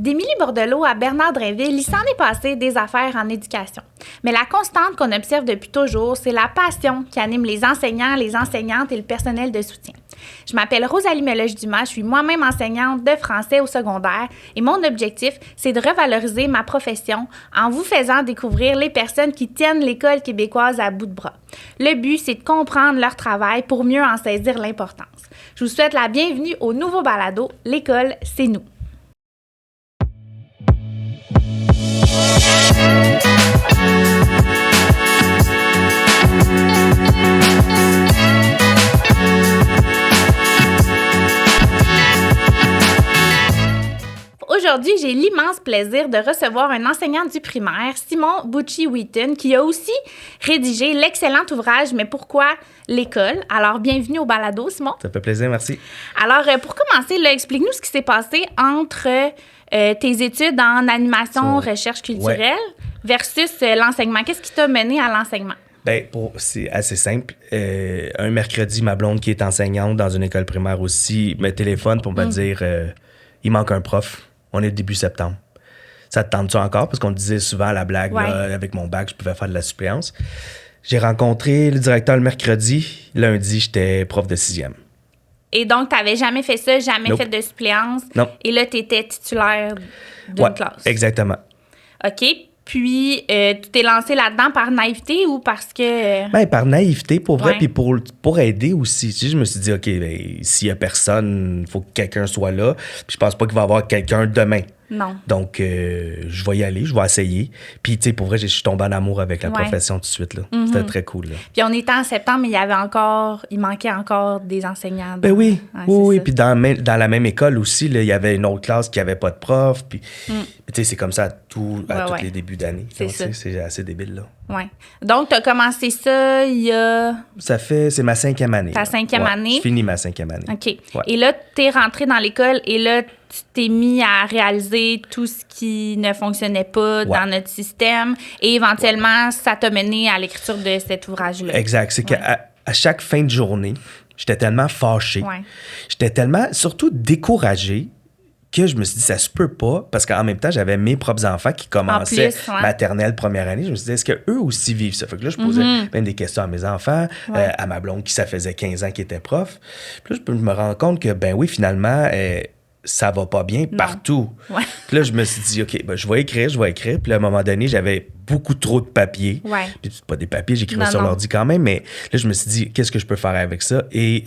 D'Émilie Bordelot à Bernard Drinville, il s'en est passé des affaires en éducation. Mais la constante qu'on observe depuis toujours, c'est la passion qui anime les enseignants, les enseignantes et le personnel de soutien. Je m'appelle Rosalie Meloche-Dumas, je suis moi-même enseignante de français au secondaire et mon objectif, c'est de revaloriser ma profession en vous faisant découvrir les personnes qui tiennent l'école québécoise à bout de bras. Le but, c'est de comprendre leur travail pour mieux en saisir l'importance. Je vous souhaite la bienvenue au nouveau balado « L'école, c'est nous ». Aujourd'hui, j'ai l'immense plaisir de recevoir un enseignant du primaire, Simon Bucci-Wheaton, qui a aussi rédigé l'excellent ouvrage « Mais pourquoi l'école ?» Alors, bienvenue au balado, Simon. Ça fait plaisir, merci. Alors, pour commencer, là, explique-nous ce qui s'est passé entre tes études en animation, recherche culturelle versus l'enseignement. Qu'est-ce qui t'a mené à l'enseignement? Bien, c'est assez simple. Un mercredi, ma blonde, qui est enseignante dans une école primaire aussi, me téléphone pour me dire il manque un prof. On est début septembre. Ça te tente-tu encore? Parce qu'on disait souvent à la blague, là, avec mon bac, je pouvais faire de la suppléance. J'ai rencontré le directeur le mercredi. Lundi, j'étais prof de 6e. Et donc, tu n'avais jamais fait ça, jamais fait de suppléance. Non. Et là, tu étais titulaire d'une classe. Exactement. OK. Puis, tu t'es lancé là-dedans par naïveté ou parce que... Bien, par naïveté, pour vrai, puis pour aider aussi. Tu sais, je me suis dit, OK, ben, s'il n'y a personne, il faut que quelqu'un soit là. Puis je pense pas qu'il va y avoir quelqu'un demain. Non. Donc, je vais y aller, je vais essayer. Puis, tu sais, pour vrai, je suis tombé en amour avec la profession tout de suite. Là. C'était très cool. Là. Puis, on était en septembre, mais il manquait encore des enseignants. Ben oui, ouais, oui. Puis, dans la même école aussi, là, il y avait une autre classe qui n'avait pas de prof. Puis, tu sais, c'est comme ça à tous les débuts d'année. C'est assez débile, là. Oui. Donc, tu as commencé ça il y a... C'est ma 5e année. Ta 5e année? Je finis ma 5e année. OK. Ouais. Et là, tu es rentré dans l'école et là, tu t'es mis à réaliser tout ce qui ne fonctionnait pas dans notre système et éventuellement, ça t'a mené à l'écriture de cet ouvrage-là. Exact. C'est qu'à chaque fin de journée, j'étais tellement fâché. J'étais tellement, surtout découragé, que je me suis dit, ça se peut pas, parce qu'en même temps, j'avais mes propres enfants qui commençaient maternelle, première année. Je me suis dit, est-ce qu'eux aussi vivent ça? Fait que là, je posais même des questions à mes enfants, à ma blonde qui, ça faisait 15 ans, qui était prof. Puis là, je me rends compte que, ben oui, finalement, ça va pas bien partout. Puis là, je me suis dit, OK, ben, je vais écrire. Puis là, à un moment donné, j'avais beaucoup trop de papier. Puis c'est pas des papiers, j'écrivais sur l'ordi quand même, mais là, je me suis dit, qu'est-ce que je peux faire avec ça? Et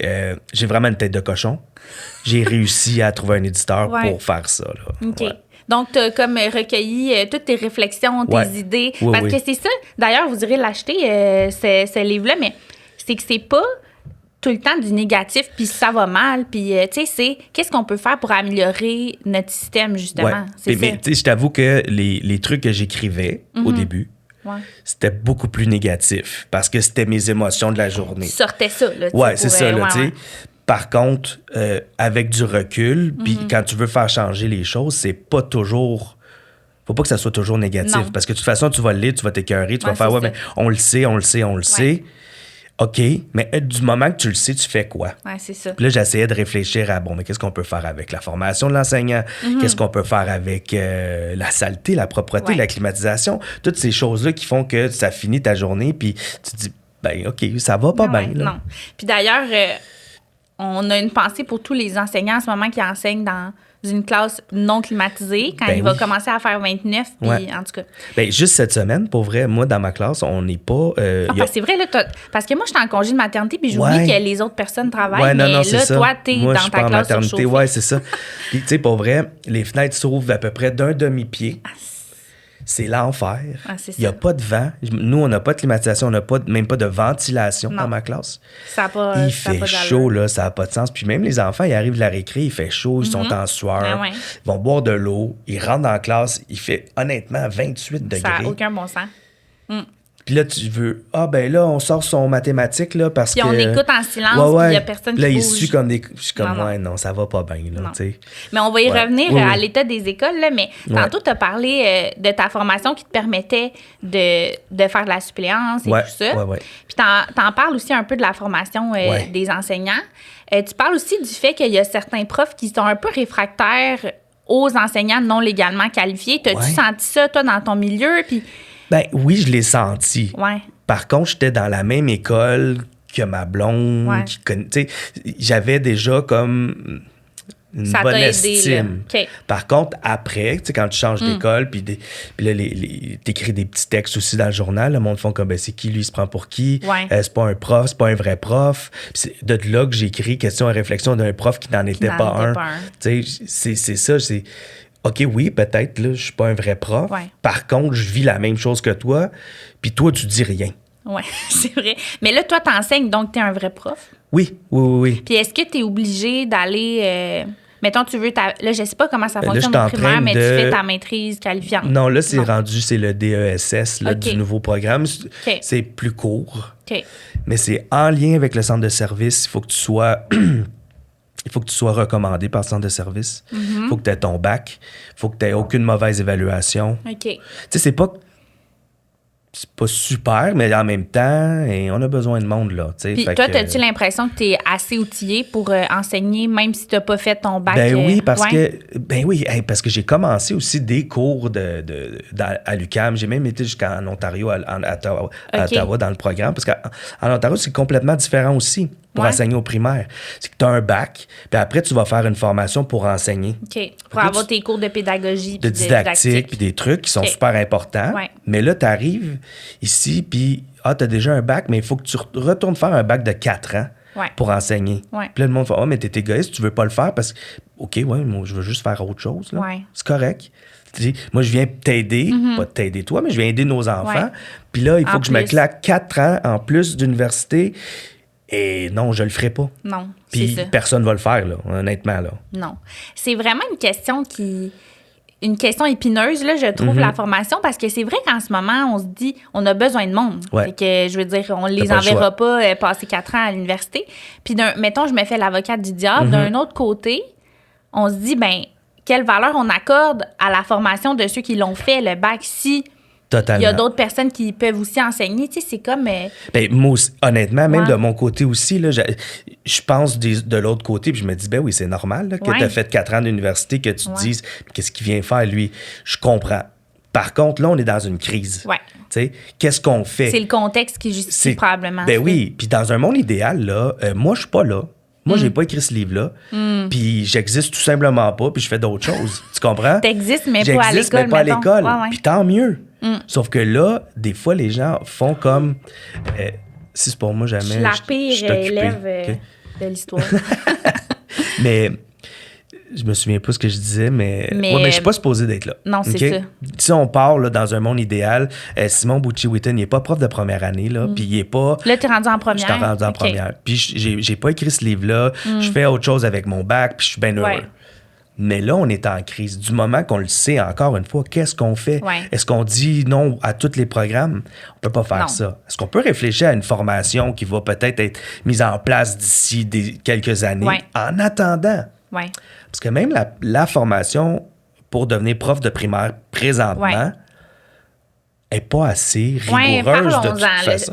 j'ai vraiment une tête de cochon. J'ai réussi à trouver un éditeur pour faire ça. Là. OK. Donc, tu as comme recueilli toutes tes réflexions, tes idées. Parce que c'est ça. D'ailleurs, vous irez l'acheter, ce livre-là, mais c'est que c'est pas tout le temps du négatif, puis ça va mal, puis tu sais, c'est qu'est-ce qu'on peut faire pour améliorer notre système, justement. Mais tu sais, je t'avoue que les trucs que j'écrivais au début, c'était beaucoup plus négatif, parce que c'était mes émotions de la journée. Tu sortais ça, là. C'est ça, là, tu sais. Par contre, avec du recul, puis quand tu veux faire changer les choses, c'est pas toujours... Faut pas que ça soit toujours négatif, parce que de toute façon, tu vas le lire, tu vas t'écœurer, tu vas faire « mais on le sait. » OK, mais du moment que tu le sais, tu fais quoi? C'est ça. Puis là, j'essayais de réfléchir à, mais qu'est-ce qu'on peut faire avec la formation de l'enseignant? Qu'est-ce qu'on peut faire avec la saleté, la propreté, la climatisation? Toutes ces choses-là qui font que ça finit ta journée, puis tu te dis, ben OK, ça va pas bien. Non. Puis d'ailleurs, on a une pensée pour tous les enseignants en ce moment qui enseignent dans une classe non climatisée, quand il va commencer à faire 29, puis en tout cas. Ben, juste cette semaine, pour vrai, moi, dans ma classe, on n'est pas... c'est vrai, là, parce que moi, je suis en congé de maternité, puis j'oublie que les autres personnes travaillent, mais là, ça. toi, t'es moi, dans ta classe maternité, c'est ça. Puis, tu sais, pour vrai, les fenêtres s'ouvrent à peu près d'un demi-pied. C'est l'enfer. Il n'y a pas de vent. Nous, on n'a pas de climatisation, on n'a même pas de ventilation dans ma classe. Il fait chaud, là, ça n'a pas de sens. Puis même les enfants, ils arrivent de la récré, il fait chaud, ils sont en sueur, ils vont boire de l'eau, ils rentrent dans la classe, il fait honnêtement 28 degrés. Ça n'a aucun bon sens. Puis là, tu veux, là, on sort son mathématique, là, parce que... Puis on écoute en silence, puis il n'y a personne qui bouge. Là, il suit comme des... Je suis comme, non, ça va pas bien, là, tu sais. Mais on va y revenir à l'état des écoles, là, mais tantôt, tu as parlé de ta formation qui te permettait de faire de la suppléance et tout ça. Puis t'en parles aussi un peu de la formation des enseignants. Tu parles aussi du fait qu'il y a certains profs qui sont un peu réfractaires aux enseignants non légalement qualifiés. T'as-tu senti ça, toi, dans ton milieu? Puis... Ben oui, je l'ai senti. Ouais. Par contre, j'étais dans la même école que ma blonde. J'avais déjà comme une bonne estime. Okay. Par contre, après, quand tu changes d'école, puis là, t'écris des petits textes aussi dans le journal, le monde font comme, c'est qui lui, il se prend pour qui? C'est pas un prof, c'est pas un vrai prof. Puis c'est de là que j'ai écrit question et réflexion d'un prof qui n'en était pas un. C'est ça, c'est... OK, oui, peut-être, là, je suis pas un vrai prof. Par contre, je vis la même chose que toi, puis toi, tu dis rien. Oui, c'est vrai. Mais là, toi, t'enseignes, donc t'es un vrai prof. Oui. Puis est-ce que t'es obligé d'aller... mettons, tu veux... Là, je sais pas comment ça fonctionne au primaire, mais tu fais ta maîtrise qualifiante. Non, là, c'est le DESS du nouveau programme. C'est plus court. Mais c'est en lien avec le centre de service. Il faut que tu sois... Il faut que tu sois recommandé par le centre de service. Il faut que tu aies ton bac. Il faut que tu aies aucune mauvaise évaluation. Tu sais, c'est pas super, mais en même temps, on a besoin de monde, là. Puis toi, as-tu l'impression que tu es assez outillé pour enseigner, même si tu n'as pas fait ton bac? Parce que j'ai commencé aussi des cours à l'UQAM. J'ai même été jusqu'en Ontario, à Ottawa, dans le programme. Parce qu'en Ontario, c'est complètement différent aussi pour enseigner au primaire. C'est que tu as un bac, puis après, tu vas faire une formation pour enseigner. Pour avoir tes cours de pédagogie. De didactique, puis des trucs qui sont super importants. Mais là, tu arrives ici, puis tu as déjà un bac, mais il faut que tu retournes faire un bac de 4 ans pour enseigner. Puis là, le monde fait « mais t'es égoïste, tu veux pas le faire parce que... » OK, moi, je veux juste faire autre chose. Là. C'est correct. Moi, je viens t'aider, pas t'aider toi, mais je viens aider nos enfants. Puis là, il faut que je me claque 4 ans en plus d'université. Et non, je le ferai pas. Non, puis c'est ça. Personne va le faire, là, honnêtement. Là. Non. C'est vraiment une question épineuse, là, je trouve, la formation, parce que c'est vrai qu'en ce moment, on se dit, on a besoin de monde. Fait que, je veux dire, on les enverra pas passer 4 ans à l'université. Puis, mettons, je me fais l'avocate du diable. D'un autre côté, on se dit, quelle valeur on accorde à la formation de ceux qui l'ont fait, le bac, si... Totalement. Il y a d'autres personnes qui peuvent aussi enseigner. Tu sais, c'est comme... moi aussi, honnêtement, même de mon côté aussi, là, je pense de l'autre côté, puis je me dis, oui, c'est normal là, que tu as fait 4 ans d'université, que tu te dises, qu'est-ce qu'il vient faire, lui? Je comprends. Par contre, là, on est dans une crise. Tu sais, qu'est-ce qu'on fait? C'est le contexte qui justifie probablement. Oui, puis dans un monde idéal, là, moi, je suis pas là. Moi, j'ai pas écrit ce livre-là. Puis j'existe tout simplement pas, puis je fais d'autres choses. Tu comprends? T'existes, mais pas à l'école. J'existe, mais pas à l'école. Puis tant mieux. Sauf que là, des fois, les gens font comme... si c'est pour moi, jamais... Je suis la pire élève de l'histoire. Mais... Je me souviens pas ce que je disais, mais je suis pas supposé d'être là. Non, c'est ça. Si on part là, dans un monde idéal, Simon Bucci-Witten, il n'est pas prof de première année, là, puis il est pas... Là, t'es rendu en première. Je suis rendu en première. Puis j'ai pas écrit ce livre-là, je fais autre chose avec mon bac, puis je suis bien heureux. Mais là, on est en crise. Du moment qu'on le sait, encore une fois, qu'est-ce qu'on fait? Est-ce qu'on dit non à tous les programmes? On peut pas faire ça. Est-ce qu'on peut réfléchir à une formation qui va peut-être être mise en place d'ici quelques années en attendant? Parce que même la formation pour devenir prof de primaire présentement n'est pas assez rigoureuse de toute façon.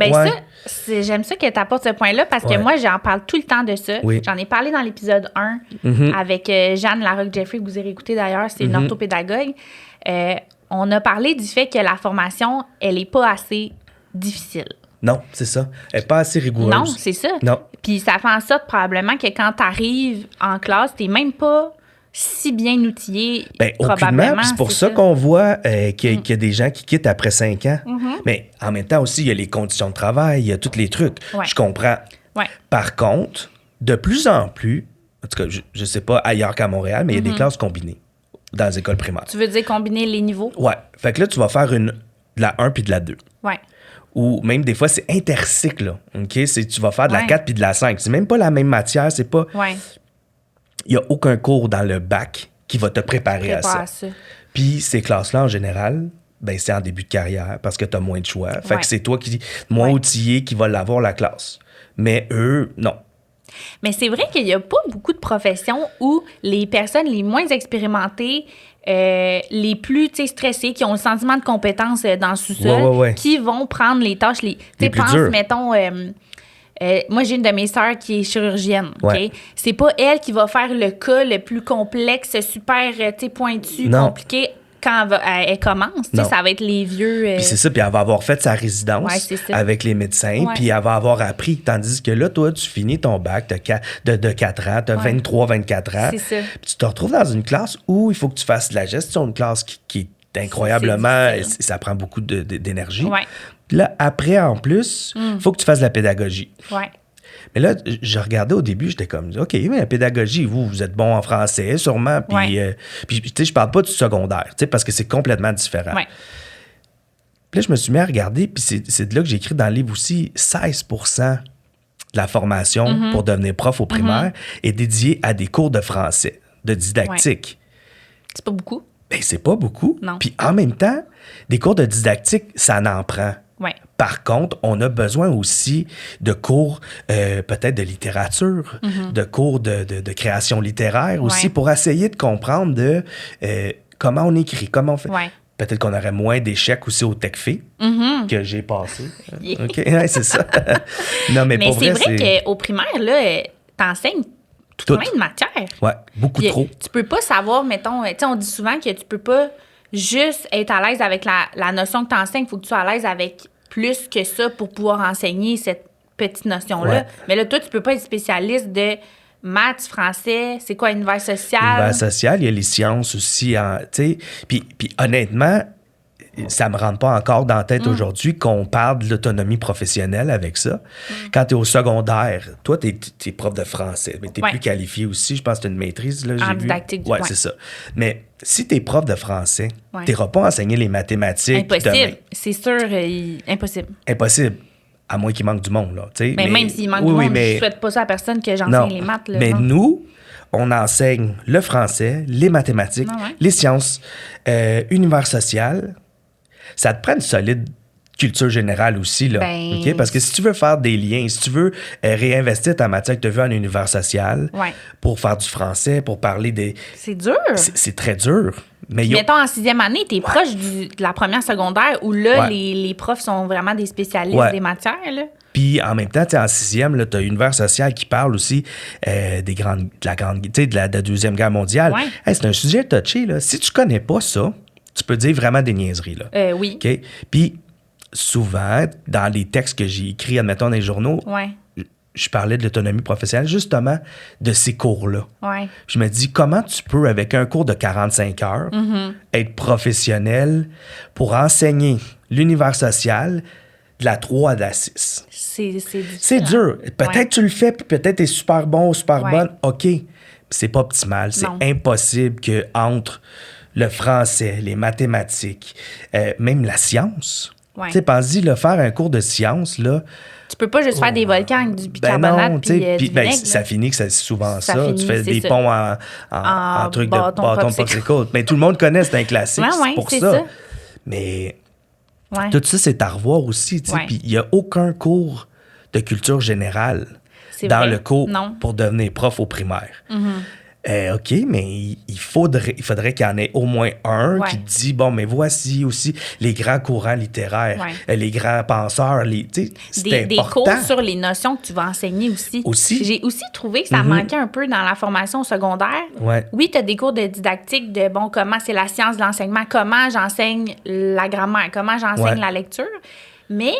J'aime ça que tu apportes ce point-là parce que moi, j'en parle tout le temps de ça. J'en ai parlé dans l'épisode 1 avec Jeanne Larocque-Jeffrey, que vous avez écouté d'ailleurs, c'est une orthopédagogue. On a parlé du fait que la formation, elle n'est pas assez difficile. Non, c'est ça. Elle n'est pas assez rigoureuse. Non, c'est ça. Non. Puis ça fait en sorte probablement que quand tu arrives en classe, tu n'es même pas si bien outillé. Probablement. C'est pour ça qu'on voit qu'il y a des gens qui quittent après 5 ans. Mais en même temps aussi, il y a les conditions de travail, il y a tous les trucs. Je comprends. Par contre, de plus en plus, en tout cas, je ne sais pas ailleurs qu'à Montréal, mais il y a des classes combinées dans les écoles primaires. Tu veux dire combiner les niveaux? Oui. Fait que là, tu vas faire de la 1 puis de la 2. Ou même des fois, c'est intercycle. Là, OK? Tu vas faire de la 4 puis de la 5. C'est même pas la même matière. C'est pas... Il n'y a aucun cours dans le bac qui va te préparer à ça. Puis ces classes-là, en général, c'est en début de carrière parce que tu as moins de choix. Fait que c'est toi moins outillé qui va l'avoir, la classe. Mais eux, non. Mais c'est vrai qu'il n'y a pas beaucoup de professions où les personnes les moins expérimentées, les plus stressées, qui ont le sentiment de compétence dans le sous-sol, qui vont prendre les tâches. Tu penses, mettons, moi, j'ai une de mes sœurs qui est chirurgienne. Ouais. OK? C'est pas elle qui va faire le cas le plus complexe, super pointu, compliqué. Quand elle commence, ça va être les vieux... Puis c'est ça, puis elle va avoir fait sa résidence avec les médecins, puis elle va avoir appris. Tandis que là, toi, tu finis ton bac de 4 ans, tu as 23, 24 ans. C'est ça. Puis tu te retrouves dans une classe où il faut que tu fasses de la gestion, une classe qui est incroyablement... ça prend beaucoup d'énergie. Ouais. Puis là, après, en plus, il faut que tu fasses de la pédagogie. Ouais. Mais là, je regardais au début, j'étais comme, OK, mais la pédagogie, vous êtes bon en français, sûrement. Puis, puis tu sais, je parle pas du secondaire, tu sais, parce que c'est complètement différent. Ouais. Puis là, je me suis mis à regarder, puis c'est de là que j'ai écrit dans le livre aussi, 16% de la formation pour devenir prof au primaire est dédiée à des cours de français, de didactique. Ouais. C'est pas beaucoup. Bien, c'est pas beaucoup. Non. Puis en même temps, des cours de didactique, ça n'en prend. Ouais. Par contre, on a besoin aussi de cours peut-être de littérature, de cours de création littéraire aussi pour essayer de comprendre comment on écrit, comment on fait. Ouais. Peut-être qu'on aurait moins d'échecs aussi au TechFi que j'ai passé. OK, ouais, c'est ça. Non, mais pour c'est vrai qu'au primaire, là, t'enseignes tout plein de matières. Oui, beaucoup trop. Tu peux pas savoir, mettons, tu sais, on dit souvent que tu peux pas juste être à l'aise avec la notion que t'enseignes, il faut que tu sois à l'aise avec plus que ça pour pouvoir enseigner cette petite notion-là. Ouais. Mais là, toi, tu peux pas être spécialiste de maths, français, c'est quoi, univers social? Univers social, il y a les sciences aussi, tu sais. Puis honnêtement, ça me rentre pas encore dans la tête aujourd'hui qu'on parle de l'autonomie professionnelle avec ça. Quand tu es au secondaire, toi, tu es prof de français, mais tu es plus qualifié aussi. Je pense que tu as une maîtrise. Là, en didactique du ouais, c'est ça. Mais si tu es prof de français, tu n'iras pas enseigner les mathématiques. Impossible. C'est sûr, impossible. Impossible. À moins qu'il manque du monde. Là, mais même s'il manque du monde, je ne souhaite pas ça à personne que j'enseigne les maths. Là, mais nous, on enseigne le français, les mathématiques, les sciences, univers social. Ça te prend une solide culture générale aussi, là. Okay? Parce que si tu veux faire des liens, si tu veux réinvestir ta matière que tu as vue en univers social pour faire du français, pour parler des... C'est dur. C'est très dur. Mais mettons, en 6e année, tu es proche de la première secondaire où là, les profs sont vraiment des spécialistes des matières, là. Puis en même temps, en 6e, tu as univers social qui parle aussi de la Deuxième Guerre mondiale. Ouais. Hey, c'est un sujet touché, là. Si tu connais pas ça, tu peux dire vraiment des niaiseries, là. Oui. Okay? Puis souvent, dans les textes que j'ai écrits, admettons, dans les journaux, je parlais de l'autonomie professionnelle, justement, de ces cours-là. Ouais. Je me dis, comment tu peux, avec un cours de 45 heures, être professionnel pour enseigner l'univers social de la 3 à la 6? C'est dur. Peut-être tu le fais, puis peut-être tu es super bon ou super bonne. OK. C'est pas optimal. C'est impossible qu'entre le français, les mathématiques, même la science. Tu sais, pense-y, faire un cours de science, là. Tu peux pas juste faire des volcans avec du bicarbonate puis du vinaigre. Ça finit que c'est souvent ça. Tu fais des ponts en truc de bâton popsicle. Mais tout le monde connaît, c'est un classique pour ça. Mais tout ça, c'est à revoir aussi. Puis il n'y a aucun cours de culture générale dans le cours pour devenir prof au primaire. OK, mais il faudrait qu'il y en ait au moins un qui dit, bon, mais voici aussi les grands courants littéraires, les grands penseurs, c'est important. Des cours sur les notions que tu vas enseigner aussi. J'ai aussi trouvé que ça manquait un peu dans la formation au secondaire. Oui, tu as des cours de didactique de, bon, comment c'est la science de l'enseignement, comment j'enseigne la grammaire, comment j'enseigne la lecture, mais...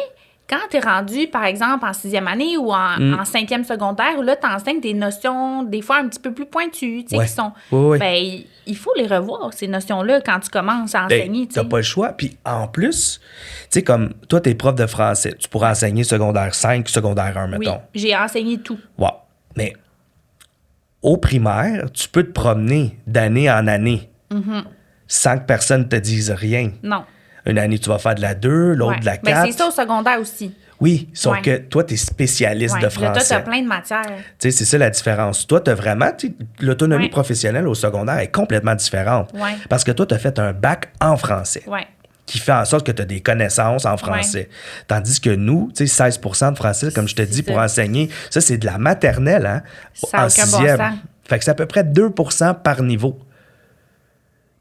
Quand tu es rendu, par exemple, en 6e année ou en 5e secondaire, où là, tu enseignes des notions, des fois, un petit peu plus pointues, qui sont... Ben, il faut les revoir, ces notions-là, quand tu commences à enseigner. Tu n'as pas le choix. Puis, en plus, tu sais, comme toi, tu es prof de français, tu pourrais enseigner secondaire 5, secondaire 1, mettons. Oui, j'ai enseigné tout. Ouais. Mais au primaire, tu peux te promener d'année en année sans que personne te dise rien. Non. Une année, tu vas faire de la 2, l'autre de la 4. Mais c'est ça au secondaire aussi. Oui, sauf que toi, tu es spécialiste de français. Là, toi, tu as plein de matières. Tu sais, c'est ça la différence. Toi, tu as vraiment... L'autonomie professionnelle au secondaire est complètement différente. Parce que toi, tu as fait un bac en français. Qui fait en sorte que tu as des connaissances en français. Tandis que nous, tu sais, 16% de français, comme je te dis, pour enseigner, ça, c'est de la maternelle, hein, ça en 6e. Fait que c'est à peu près 2% par niveau.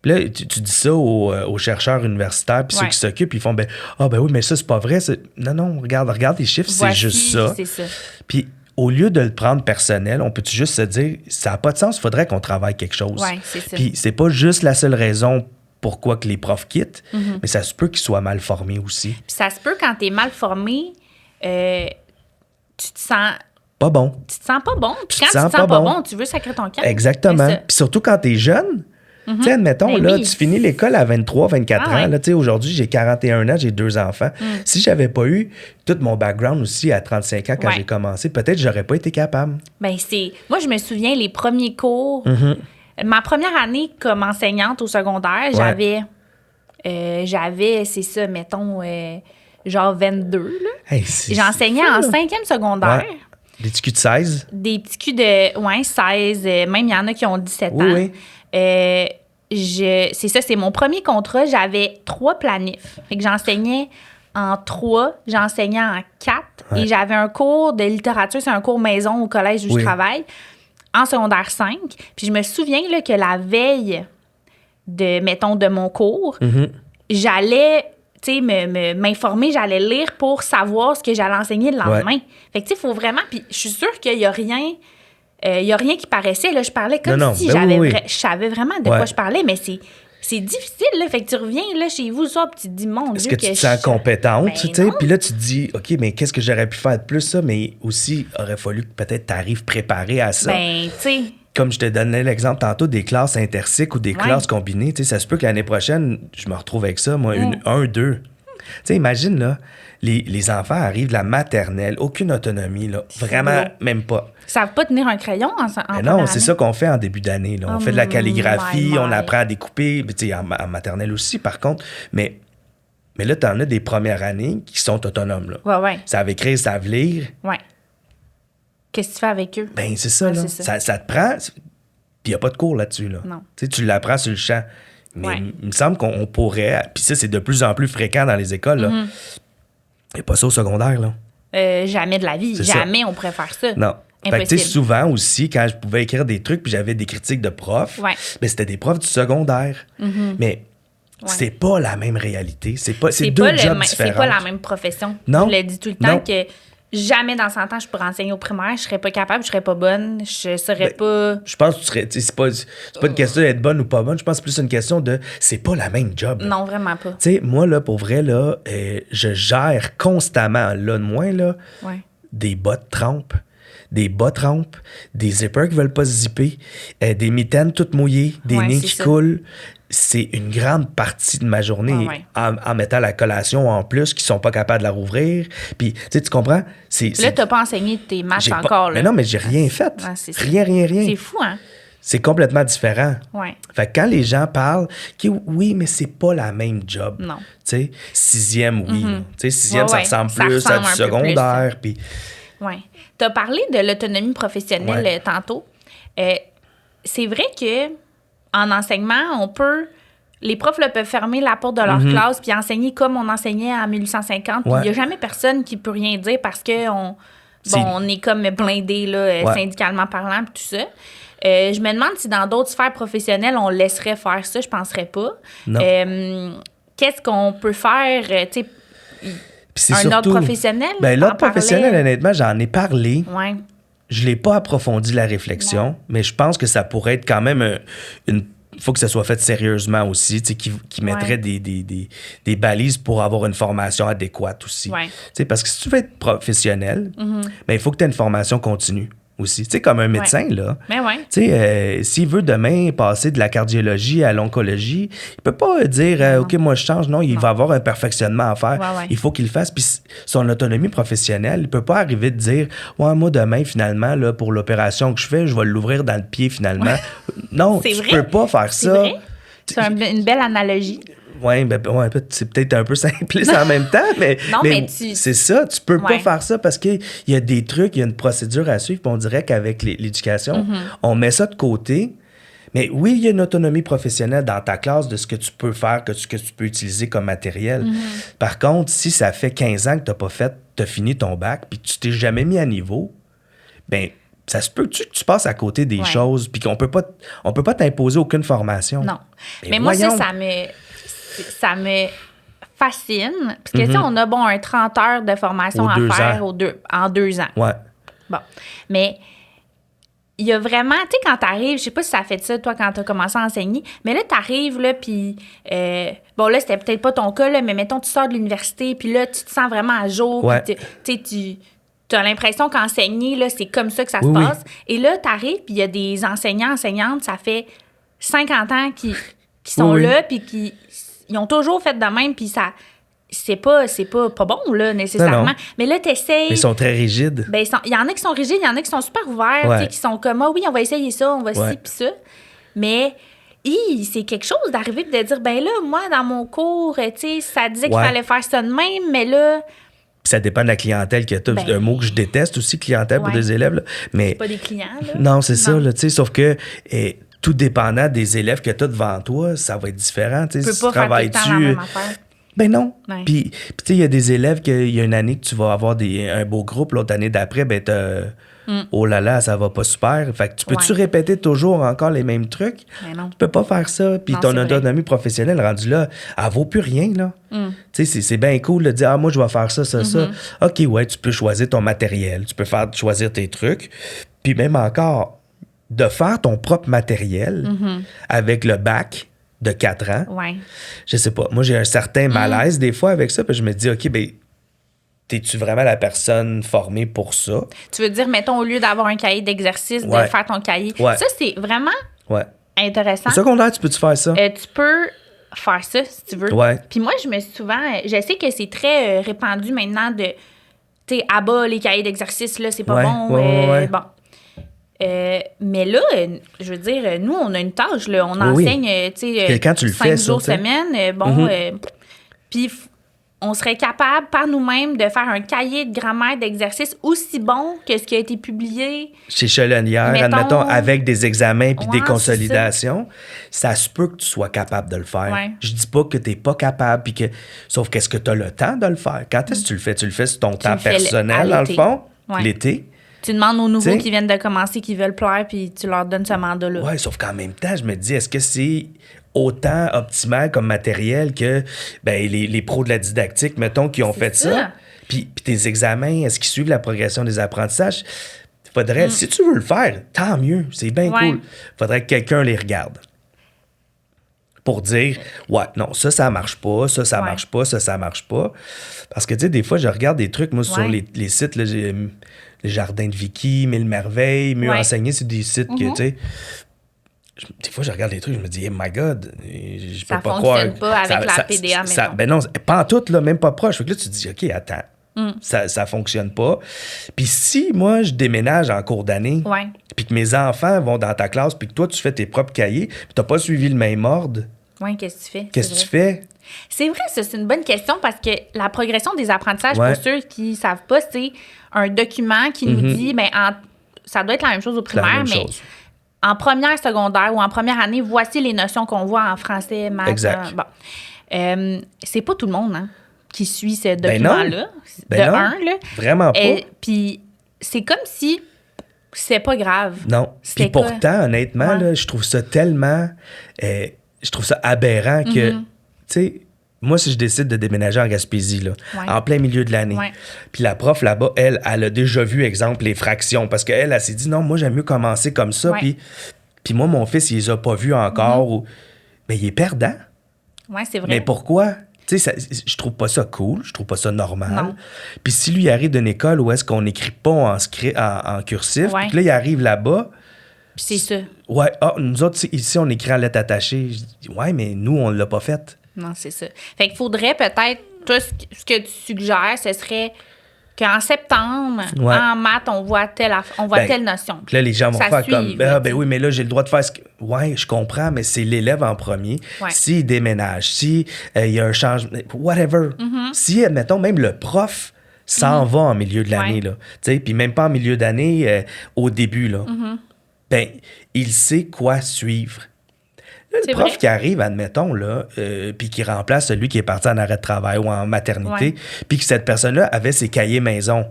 Puis là, tu dis ça aux chercheurs universitaires, puis ceux qui s'occupent, ils font, ben oui, mais ça, c'est pas vrai. Non, regarde les chiffres, c'est juste ça. C'est ça. Puis au lieu de le prendre personnel, on peut juste se dire, ça n'a pas de sens, il faudrait qu'on travaille quelque chose. Oui, c'est ça. Puis c'est pas juste la seule raison pourquoi que les profs quittent, mais ça se peut qu'ils soient mal formés aussi. Puis ça se peut, quand t'es mal formé, tu te sens... Pas bon. Tu te sens pas bon. Puis quand tu te sens pas bon, tu veux sacrer ton camp. Exactement. Puis surtout quand t'es jeune... Tu sais, admettons, tu finis l'école à 23, 24 ans. Là, aujourd'hui, j'ai 41 ans, j'ai 2 enfants. Si j'avais pas eu tout mon background aussi à 35 ans quand j'ai commencé, peut-être j'aurais pas été capable. Moi, je me souviens, les premiers cours... Ma première année comme enseignante au secondaire, j'avais, c'est ça, mettons, genre 22. Là. Hey, j'enseignais en 5e secondaire. Ouais. Des petits culs de 16? Des petits culs de 16. Même, il y en a qui ont 17 ans. Oui. C'est ça, c'est mon premier contrat. J'avais 3 planifs. Fait que j'enseignais en 3, j'enseignais en 4. Et j'avais un cours de littérature, c'est un cours maison au collège où je travaille, en secondaire 5. Puis je me souviens là, que la veille de mon cours, j'allais m'informer, j'allais lire pour savoir ce que j'allais enseigner le lendemain. Fait que tu sais, il faut vraiment... Puis je suis sûre qu'il n'y a rien... Il n'y a rien qui paraissait. Là, je parlais comme si je savais vraiment de quoi je parlais, mais c'est difficile. Là. Fait que tu reviens là, chez vous le soir et tu te dis, mon Dieu, est-ce que tu te sens compétente? Puis là, tu te dis, OK, mais qu'est-ce que j'aurais pu faire de plus, ça? Mais aussi, il aurait fallu que peut-être tu arrives préparé à ça. Tu sais... Comme je te donnais l'exemple tantôt des classes intercycles ou des classes combinées, ça se peut que l'année prochaine, je me retrouve avec ça, moi, 1, 2. Tu sais, imagine, là, les enfants arrivent de la maternelle, aucune autonomie, là, vraiment, même pas. Ils savent pas tenir un crayon en non, c'est ça qu'on fait en début d'année. Là. On fait de la calligraphie, on apprend à découper, en maternelle aussi, par contre, mais là, tu en as des premières années qui sont autonomes. Là. Ouais. Ils savent écrire, ils savent lire. Ouais. Qu'est-ce que tu fais avec eux? Ben c'est ça, là. Ça te prend... Puis il n'y a pas de cours là-dessus, là. Non. Tu l'apprends sur le champ. Mais il me semble qu'on pourrait... Puis ça, c'est de plus en plus fréquent dans les écoles, là. Il n'y a pas ça au secondaire, là. Jamais de la vie. Jamais on pourrait faire ça. Non. Impossible. Fait que, souvent aussi, quand je pouvais écrire des trucs puis j'avais des critiques de profs, ben, c'était des profs du secondaire. Mais c'est pas la même réalité. C'est deux jobs différents. C'est pas la même profession. Non. Je l'ai dit tout le temps que jamais dans 100 ans, je pourrais enseigner au primaire. Je serais pas capable, je serais pas bonne, je serais pas... Je pense que tu serais... C'est pas une question d'être bonne ou pas bonne. Je pense que c'est plus une question de... C'est pas la même job. Non, vraiment pas. Tu sais, moi, là, pour vrai, là, je gère constamment, là, de moins, là, des bas de trempe, des zippers qui veulent pas se zipper, des mitaines toutes mouillées, des nez qui coulent. C'est une grande partie de ma journée en mettant la collation en plus, qui sont pas capables de la rouvrir. Puis, tu comprends? Là, t'as pas enseigné tes maths encore. Là. Mais non, mais j'ai rien fait. Rien. C'est fou, hein? C'est complètement différent. Ouais. Fait que quand les gens parlent, oui, mais c'est pas la même job. Non. Tu sais, 6e, oui. Tu sais, 6e, ça ressemble plus à du secondaire. Puis... Oui. Tu as parlé de l'autonomie professionnelle tantôt. C'est vrai que en enseignement, les profs peuvent fermer la porte de leur classe puis enseigner comme on enseignait en 1850. Il n'y a jamais personne qui peut rien dire parce qu'on on est comme blindé là, syndicalement parlant et tout ça. Je me demande si dans d'autres sphères professionnelles, on laisserait faire ça. Je penserais pas. Qu'est-ce qu'on peut faire, tu sais, un ordre professionnel? Ben, l'ordre professionnel, honnêtement, j'en ai parlé. Ouais. Je l'ai pas approfondi la réflexion, mais je pense que ça pourrait être quand même une... Il faut que ça soit fait sérieusement aussi, tu sais, qui mettrait des balises pour avoir une formation adéquate aussi. Tu sais, parce que si tu veux être professionnel, ben, il faut que tu aies une formation continue aussi. Tu sais, comme un médecin, là. Mais tu sais, s'il veut demain passer de la cardiologie à l'oncologie, il peut pas dire OK, moi je change. Non, il va avoir un perfectionnement à faire. Il faut qu'il le fasse. Puis son autonomie professionnelle, il peut pas arriver de dire moi demain, finalement, là, pour l'opération que je fais, je vais l'ouvrir dans le pied finalement. Non, tu peux pas faire ça. Vrai? C'est une belle analogie. Oui, c'est peut-être un peu simpliste en même temps, mais, c'est ça, tu peux pas faire ça parce qu'il y a des trucs, il y a une procédure à suivre, puis on dirait qu'avec l'éducation, on met ça de côté. Mais oui, il y a une autonomie professionnelle dans ta classe de ce que tu peux faire, ce que tu peux utiliser comme matériel. Par contre, si ça fait 15 ans que tu n'as pas fini ton bac, puis tu t'es jamais mis à niveau, ben ça se peut que tu passes à côté des choses, puis qu'on peut pas t'imposer aucune formation. Non. Mais moi, ça me fascine. Parce que, tu sais, on a, un 30 heures de formation à faire en 2 ans. Ouais. Bon. Mais il y a vraiment, tu sais, quand t'arrives, je sais pas si ça fait ça, toi, quand t'as commencé à enseigner, mais là, t'arrives, là, puis là, c'était peut-être pas ton cas, là, mais mettons, tu sors de l'université, puis là, tu te sens vraiment à jour, puis tu as l'impression qu'enseigner, là, c'est comme ça que ça se passe. Et là, t'arrives, puis il y a des enseignantes, ça fait 50 ans qui sont là, puis ils ont toujours fait de même, puis ça... C'est pas bon, là, nécessairement. Non. Mais là, t'essayes... Mais ils sont très rigides. Ben, il y en a qui sont rigides, il y en a qui sont super ouverts, qui sont comme, oui, on va essayer ça, on va ci, puis ça. Mais... c'est quelque chose d'arriver de dire, ben là, moi, dans mon cours, tu sais, ça disait qu'il fallait faire ça de même, mais là... Puis ça dépend de la clientèle que tu as. Un mot que je déteste aussi, clientèle pour des élèves. Là. Mais... C'est pas des clients, là. Non, c'est ça, là, tu sais, sauf que tout dépendant des élèves que tu as devant toi, ça va être différent. Tu peux pas faire tout le temps la même affaire. Ben non. Ouais. Puis tu sais, il y a des élèves qu'il y a une année que tu vas avoir un beau groupe, l'autre année d'après, ben oh là là, ça va pas super. Fait que tu peux-tu répéter toujours encore les mêmes trucs? Ben non. Tu peux pas faire ça. Puis ton autonomie professionnelle rendue là, elle vaut plus rien, là. Tu sais, c'est bien cool de dire, moi, je vais faire ça, ça. OK, ouais, tu peux choisir ton matériel. Tu peux choisir tes trucs. Puis même encore, de faire ton propre matériel avec le bac de 4 ans. Ouais. Je sais pas. Moi, j'ai un certain malaise des fois avec ça. Puis je me dis, OK, ben t'es-tu vraiment la personne formée pour ça? Tu veux dire, mettons, au lieu d'avoir un cahier d'exercice, de faire ton cahier. Ouais. Ça, c'est vraiment intéressant. Au secondaire, tu peux-tu faire ça? Tu peux faire ça, si tu veux. Ouais. Puis moi, je sais que c'est très répandu maintenant de, tu sais, abat les cahiers d'exercice, là, c'est pas bon. Bon. Mais là, je veux dire, nous, on a une tâche, là. On enseigne, tu sais, 5 jours semaine. Puis on serait capable, par nous-mêmes, de faire un cahier de grammaire d'exercice aussi bon que ce qui a été publié. Chez Chelonnière, admettons, avec des examens puis des consolidations, ça se peut que tu sois capable de le faire. Ouais. Je dis pas que tu n'es pas capable, puis sauf qu'est-ce que tu as le temps de le faire? Quand est-ce que tu le fais? Tu le fais sur ton temps personnel, dans le fond, l'été. Tu demandes aux nouveaux qui viennent de commencer, qui veulent plaire, puis tu leur donnes ce mandat-là. Oui, sauf qu'en même temps, je me dis, est-ce que c'est autant optimal comme matériel que les pros de la didactique, mettons, qui ont fait ça? Puis tes examens, est-ce qu'ils suivent la progression des apprentissages? Faudrait, si tu veux le faire, tant mieux, c'est bien cool. Faudrait que quelqu'un les regarde. Pour dire, non, ça marche pas, ça marche pas, ça marche pas. Parce que, tu sais, des fois, je regarde des trucs, moi, sur les sites, là, les jardins de Vicky, Mille Merveilles, Mieux enseigner, c'est des sites que, tu sais, des fois, je regarde les trucs, je me dis, my God, je peux pas croire. Ça fonctionne pas avec la PDA, mettons. Ben non, pas en tout, là, même pas proche. Fait que là, tu te dis, OK, attends, ça fonctionne pas. Puis si, moi, je déménage en cours d'année, puis que mes enfants vont dans ta classe, puis que toi, tu fais tes propres cahiers, puis t'as pas suivi le même ordre, qu'est-ce que tu fais? Qu'est-ce que tu fais? C'est vrai, ça, c'est une bonne question parce que la progression des apprentissages, pour ceux qui ne savent pas, c'est un document qui nous dit, ça doit être la même chose au primaire, mais en première secondaire ou en première année, voici les notions qu'on voit en français, maths. Exact. C'est pas tout le monde qui suit ce document-là. Vraiment pas. Puis c'est comme si c'est pas grave. Non. Puis pourtant, honnêtement, là, je trouve ça tellement... je trouve ça aberrant que, tu sais, moi, si je décide de déménager en Gaspésie, là, en plein milieu de l'année, puis la prof là-bas, elle a déjà vu, exemple, les fractions, parce qu'elle, elle s'est dit, non, moi, j'aime mieux commencer comme ça, puis moi, mon fils, il les a pas vus encore, mais il est perdant. Oui, c'est vrai. Mais pourquoi? Tu sais, je trouve pas ça cool, je trouve pas ça normal. Puis si lui arrive d'une école où est-ce qu'on n'écrit pas en cursif, puis que là, il arrive là-bas, c'est ça. Ouais, nous autres, ici, on écrit en lettres attachées. Je dis, mais nous, on l'a pas fait. Non, c'est ça. Fait qu'il faudrait peut-être, toi, ce que tu suggères, ce serait qu'en septembre, en maths, on voit telle notion. Là, les gens vont faire comme, oui, mais là, j'ai le droit de faire ce que... Ouais, je comprends, mais c'est l'élève en premier. S'il déménage, s'il y a un changement, whatever. Si, admettons, même le prof s'en va en milieu de l'année, là. Tu sais, puis même pas en milieu d'année, au début, là. Il sait quoi suivre. Là, le prof qui arrive, admettons, là, puis qui remplace celui qui est parti en arrêt de travail ou en maternité, puis que cette personne-là avait ses cahiers maison.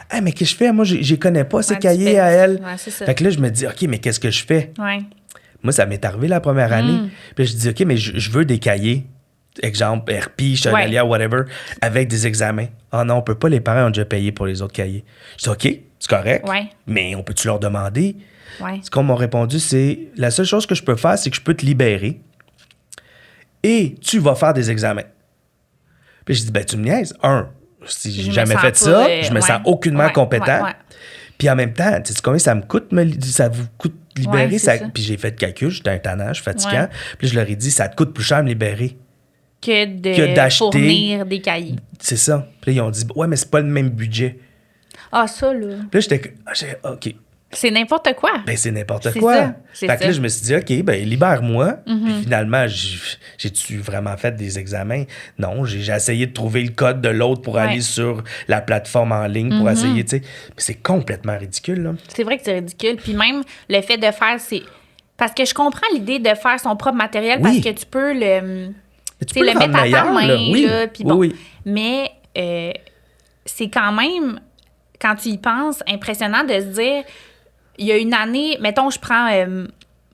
Ah, mais qu'est-ce que je fais? Moi, je les connais pas, ces cahiers à elle. Ouais, c'est ça. Fait que là, je me dis, OK, mais qu'est-ce que je fais? Ouais. Moi, ça m'est arrivé la première année. Puis je dis, OK, mais je veux des cahiers. Exemple, RP, Chenalia, whatever, avec des examens. Ah non, on peut pas, les parents ont déjà payé pour les autres cahiers. Je dis, OK, c'est correct, mais on peut-tu leur demander? Ce qu'on m'a répondu, c'est, la seule chose que je peux faire, c'est que je peux te libérer et tu vas faire des examens. Puis je dis, ben tu me niaises. Si j'ai jamais fait ça, je me sens aucunement compétent. Puis en même temps, tu sais combien ça me coûte, ça vous coûte libérer? Ça. Puis j'ai fait le calcul, j'étais un tannage, fatigant. Puis je leur ai dit, ça te coûte plus cher de me libérer. Que d'acheter, fournir des cahiers. C'est ça. Puis là, ils ont dit, ouais, mais c'est pas le même budget. Ah, ça, là. Puis là, j'étais, OK. C'est n'importe quoi. Ben, c'est n'importe quoi. Fait que là, je me suis dit, OK, ben, libère-moi. Puis finalement, j'ai-tu vraiment fait des examens? Non, j'ai essayé de trouver le code de l'autre pour aller sur la plateforme en ligne pour essayer, tu sais. Puis c'est complètement ridicule, là. C'est vrai que c'est ridicule. Puis même, le fait de faire, c'est... Parce que je comprends l'idée de faire son propre matériel parce que tu peux le... Tu le mettre à ta main, là, puis bon. Mais c'est quand même, quand tu y penses, impressionnant de se dire, il y a une année, mettons, je prends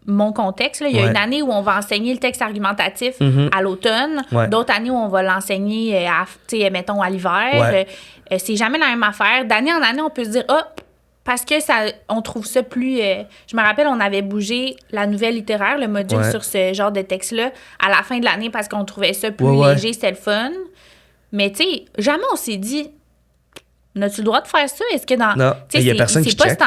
mon contexte, là, il y a une année où on va enseigner le texte argumentatif à l'automne, d'autres années où on va l'enseigner, mettons, à l'hiver. C'est jamais la même affaire. D'année en année, on peut se dire, parce que on trouve ça plus... je me rappelle, on avait bougé la nouvelle littéraire, le module sur ce genre de texte-là, à la fin de l'année parce qu'on trouvait ça plus léger, c'était le fun. Mais tu sais, jamais on s'est dit, as-tu le droit de faire ça? Est-ce que dans... Non, il y a personne qui check.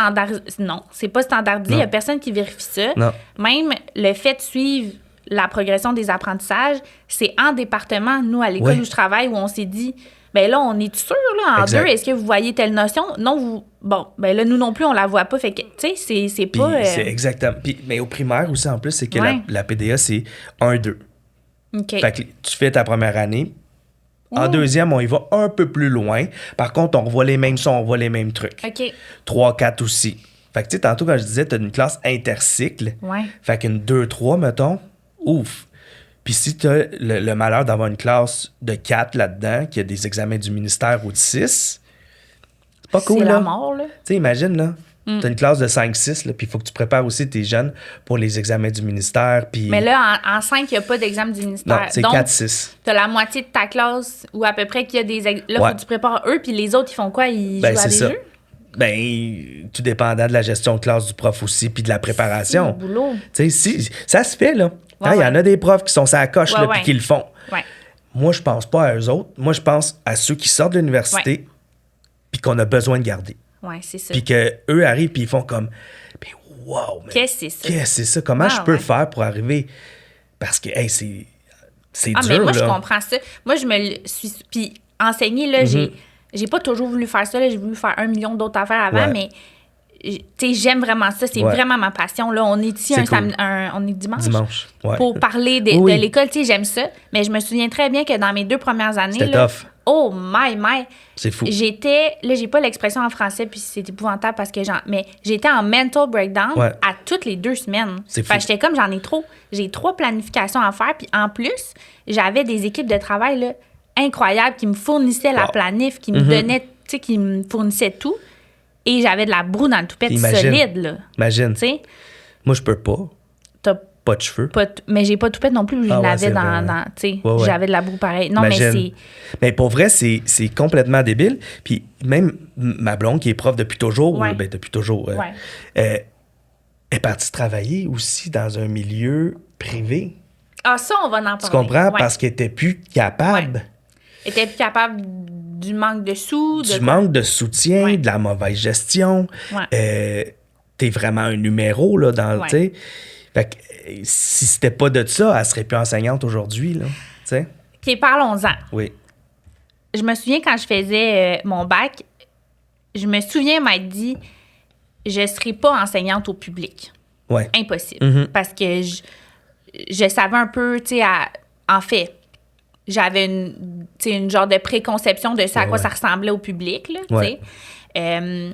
Non, c'est pas standardisé, il y a personne qui vérifie ça. Non. Même le fait de suivre la progression des apprentissages, c'est en département, nous, à l'école où je travaille, où on s'est dit... Ben là, on est sûr, là, en deux, est-ce que vous voyez telle notion? Non, vous... Bon, ben là, nous non plus, on la voit pas. Fait que, tu sais, c'est pas... C'est exactement... Puis, mais au primaire aussi, en plus, c'est que la PDA, c'est 1-2. OK. Fait que tu fais ta première année. En deuxième, on y va un peu plus loin. Par contre, on revoit les mêmes sons, on voit les mêmes trucs. OK. 3-4 aussi. Fait que, tu sais, tantôt, quand je disais, t'as une classe intercycle. Fait qu'une 2-3, mettons, ouf. Puis si tu as le malheur d'avoir une classe de 4 là-dedans, qui a des examens du ministère ou de 6, c'est pas cool, là. C'est la mort, là. Tu sais, imagine, là, t'as une classe de 5-6, puis il faut que tu prépares aussi tes jeunes pour les examens du ministère. Puis... Mais là, en 5, il n'y a pas d'examen du ministère. Non, c'est 4-6. Tu as la moitié de ta classe, ou à peu près, qu'il y a des... Là, il faut que tu prépares eux, puis les autres, ils font quoi? Ils jouent à des jeux? Ben, tout dépendant de la gestion de classe du prof aussi, puis de la préparation. C'est le boulot. Tu sais, ça se fait, là. Il y en a des profs qui sont sur la coche, puis qui le font. Moi, je pense pas à eux autres. Moi, je pense à ceux qui sortent de l'université, puis qu'on a besoin de garder. Oui, c'est ça. Puis qu'eux arrivent, puis ils font comme, ben, wow, mais qu'est-ce que c'est ça? Qu'est-ce que c'est ça? Comment je peux faire pour arriver? Parce que, hey, c'est dur, mais moi, là. je comprends ça. Moi, je me suis... Puis enseigner, là, j'ai pas toujours voulu faire ça. Là. J'ai voulu faire 1 million d'autres affaires avant, mais... Tu sais, j'aime vraiment ça. C'est vraiment ma passion. Là, on est ici on est dimanche pour parler de l'école. Tu sais, j'aime ça. Mais je me souviens très bien que dans mes 2 premières années... C'était tough. Oh my! C'est fou. Là, j'ai pas l'expression en français, puis c'est épouvantable parce que mais j'étais en mental breakdown à toutes les 2 semaines. C'est fou. J'étais comme, j'en ai trop. J'ai 3 planifications à faire, puis en plus, j'avais des équipes de travail là, incroyables qui me fournissaient la planif, qui me donnaient, tu sais, qui me fournissaient tout. Et j'avais de la broue dans le toupette solide, là. Imagine. T'sais? Moi, je peux pas. T'as pas de cheveux. Mais j'ai pas de toupette non plus. Je l'avais dans tu sais, j'avais de la broue pareil. Non, Imagine. mais c'est... Mais pour vrai, c'est complètement débile. Puis même ma blonde, qui est prof depuis toujours, est partie travailler aussi dans un milieu privé. Ah, ça, on va en parler. Tu comprends? Parce qu'elle était plus capable. Elle était plus capable du manque de sous. Manque de soutien, de la mauvaise gestion. T'es vraiment un numéro, là, dans le... Fait que si c'était pas de ça, elle serait plus enseignante aujourd'hui, là. T'sais? OK, parlons-en. Oui. Je me souviens quand je faisais mon bac, je me souviens m'être dit, je serai pas enseignante au public. Ouais. Impossible. Parce que je savais un peu, tu sais, en fait... J'avais une genre de préconception de ça, à quoi ça ressemblait au public, là, tu sais.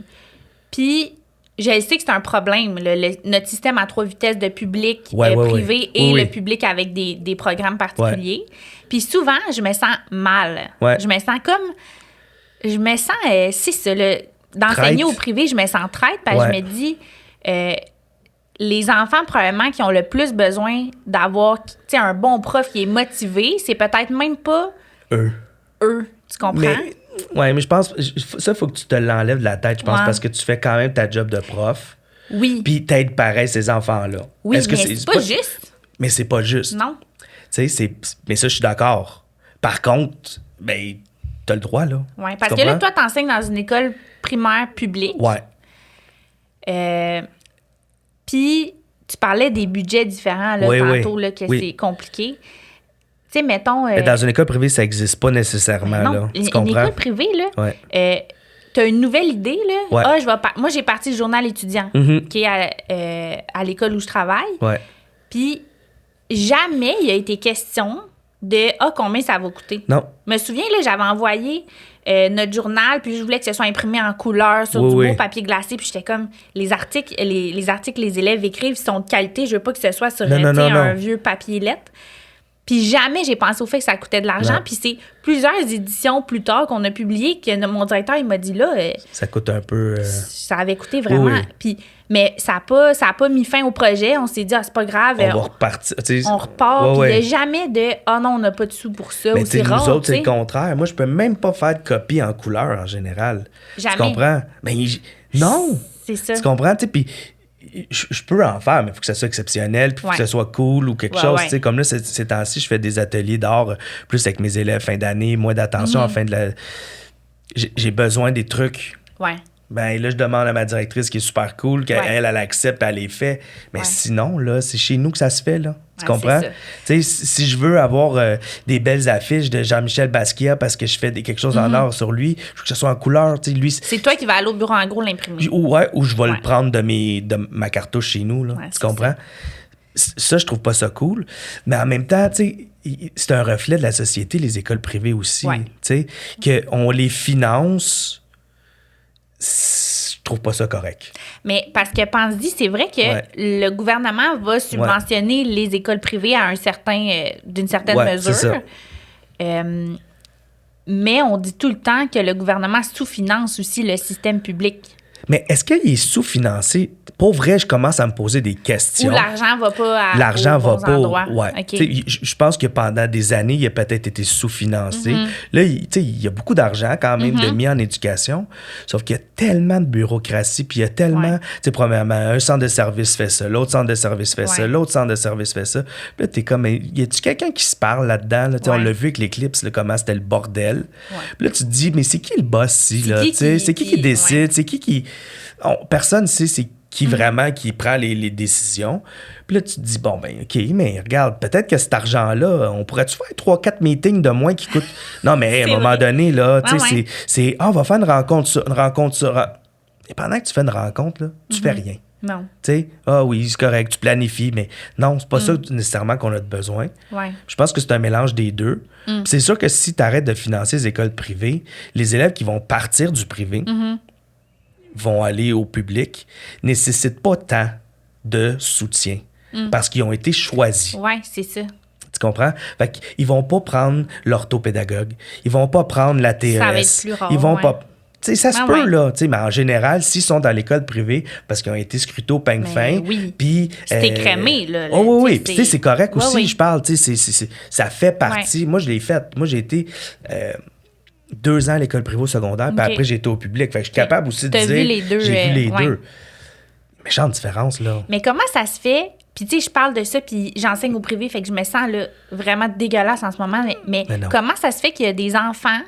Puis, je sais que c'est un problème, notre système à 3 vitesses de public privé et le public avec des programmes particuliers. Puis souvent, je me sens mal. Je me sens comme... Je me sens... c'est ça, d'enseigner au privé, je me sens traître parce que je me dis, les enfants, probablement, qui ont le plus besoin d'avoir un bon prof qui est motivé, c'est peut-être même pas eux. Tu comprends? Mais je pense, ça, il faut que tu te l'enlèves de la tête, je pense, parce que tu fais quand même ta job de prof. Oui. Puis t'aides pareil ces enfants-là. Oui, mais c'est pas juste. Mais c'est pas juste. Non. Tu sais, mais ça, je suis d'accord. Par contre, ben, t'as le droit, là. Oui, parce que là, toi, t'enseignes dans une école primaire publique. Ouais. Puis, tu parlais des budgets différents, là, tantôt, là, que c'est compliqué. Tu sais, mettons... Mais dans une école privée, ça n'existe pas nécessairement, non, là. Tu une comprends? école privée, là, tu as une nouvelle idée, là. Ouais. Moi, j'ai parti le journal étudiant, qui est à l'école où je travaille. Ouais. Puis, jamais il a été question de combien ça va coûter. Non. Je me souviens, là, j'avais envoyé notre journal, puis je voulais que ce soit imprimé en couleur sur du beau papier glacé, puis j'étais comme, les articles que les élèves écrivent sont de qualité, je veux pas que ce soit sur un vieux papier lettre. Puis jamais j'ai pensé au fait que ça coûtait de l'argent. Puis c'est plusieurs éditions plus tard qu'on a publié que mon directeur, il m'a dit là... ça coûte un peu... Ça avait coûté vraiment. Puis, mais ça a pas mis fin au projet. On s'est dit, c'est pas grave. On va repartir. On repart. Puis il n'y a jamais de « non, on n'a pas de sous pour ça » mais ou c'est rare. Nous autres, c'est le contraire. Moi, je peux même pas faire de copie en couleur en général. Jamais. Tu comprends? Mais non! C'est ça. Tu comprends? Puis... Je peux en faire, mais il faut que ça soit exceptionnel, puis que ça soit cool ou quelque chose. Tu sais, comme là, ces temps-ci, je fais des ateliers d'art plus avec mes élèves fin d'année, moins d'attention en fin de la... J'ai besoin des trucs. Ouais. Ben là, je demande à ma directrice qui est super cool, qu'elle accepte, elle les fait. Mais sinon, là, c'est chez nous que ça se fait, là. Tu comprends? Tu sais, si je veux avoir des belles affiches de Jean-Michel Basquiat parce que je fais quelque chose en or sur lui, je veux que ce soit en couleur, tu sais, lui... C'est toi qui vas aller au bureau en gros l'imprimer. Ou je vais le prendre de ma cartouche chez nous, là. Tu comprends? Ça, je trouve pas ça cool. Mais en même temps, tu sais, c'est un reflet de la société, les écoles privées aussi. Tu sais, qu'on les finance... Je trouve pas ça correct. Mais parce que pense-y, c'est vrai que le gouvernement va subventionner les écoles privées à d'une certaine mesure. C'est ça. Mais on dit tout le temps que le gouvernement sous-finance aussi le système public. Mais est-ce qu'il est sous-financé? Pour vrai, je commence à me poser des questions. Ou l'argent va pas aux bons endroits. Ouais. Okay. Je pense que pendant des années, il a peut-être été sous-financé. Là, il y a beaucoup d'argent quand même de mis en éducation, sauf qu'il y a tellement de bureaucratie, puis il y a tellement... Tu sais, premièrement, un centre de service fait ça, l'autre centre de service fait ça, l'autre centre de service fait ça. Puis là, t'es comme... Y a-tu quelqu'un qui se parle là-dedans? Là? On l'a vu avec l'Eclipse, là, comment c'était le bordel. Puis là, tu te dis, mais c'est qui le boss ici? C'est qui décide? C'est qui... personne ne sait c'est qui vraiment qui prend les décisions. Puis là, tu te dis, bon, ben OK, mais regarde, peut-être que cet argent-là, on pourrait-tu faire 3-4 meetings de moins qui coûtent... Non, mais à un moment donné, là, tu sais, c'est on va faire une rencontre sur... Et pendant que tu fais une rencontre, là, tu fais rien. Non. Tu sais, oui, c'est correct, tu planifies, mais non, c'est pas ça nécessairement qu'on a besoin. Je pense que c'est un mélange des deux. Puis c'est sûr que si tu arrêtes de financer les écoles privées, les élèves qui vont partir du privé... vont aller au public, nécessitent pas tant de soutien parce qu'ils ont été choisis. Oui, c'est ça. Tu comprends? Fait qu'ils vont pas prendre l'orthopédagogue. Ils vont pas prendre la TES. Ça va être plus rare, ils vont pas... Tu sais, ça se peut, là. Tu sais, mais en général, s'ils sont dans l'école privée parce qu'ils ont été scrutés au peigne fin, puis... C'est écrémé, là. Oui. Puis, tu sais, c'est correct aussi, je parle. Tu sais, ça fait partie... Moi, je l'ai fait. Moi, j'ai été... 2 ans à l'école privée au secondaire, puis après, j'ai été au public. Fait que je suis capable aussi de dire... Vu les deux, j'ai vu les deux. Méchante différence, là. Mais comment ça se fait? Puis, tu sais, je parle de ça, puis j'enseigne au privé, fait que je me sens là, vraiment dégueulasse en ce moment. Mais comment ça se fait qu'il y a des enfants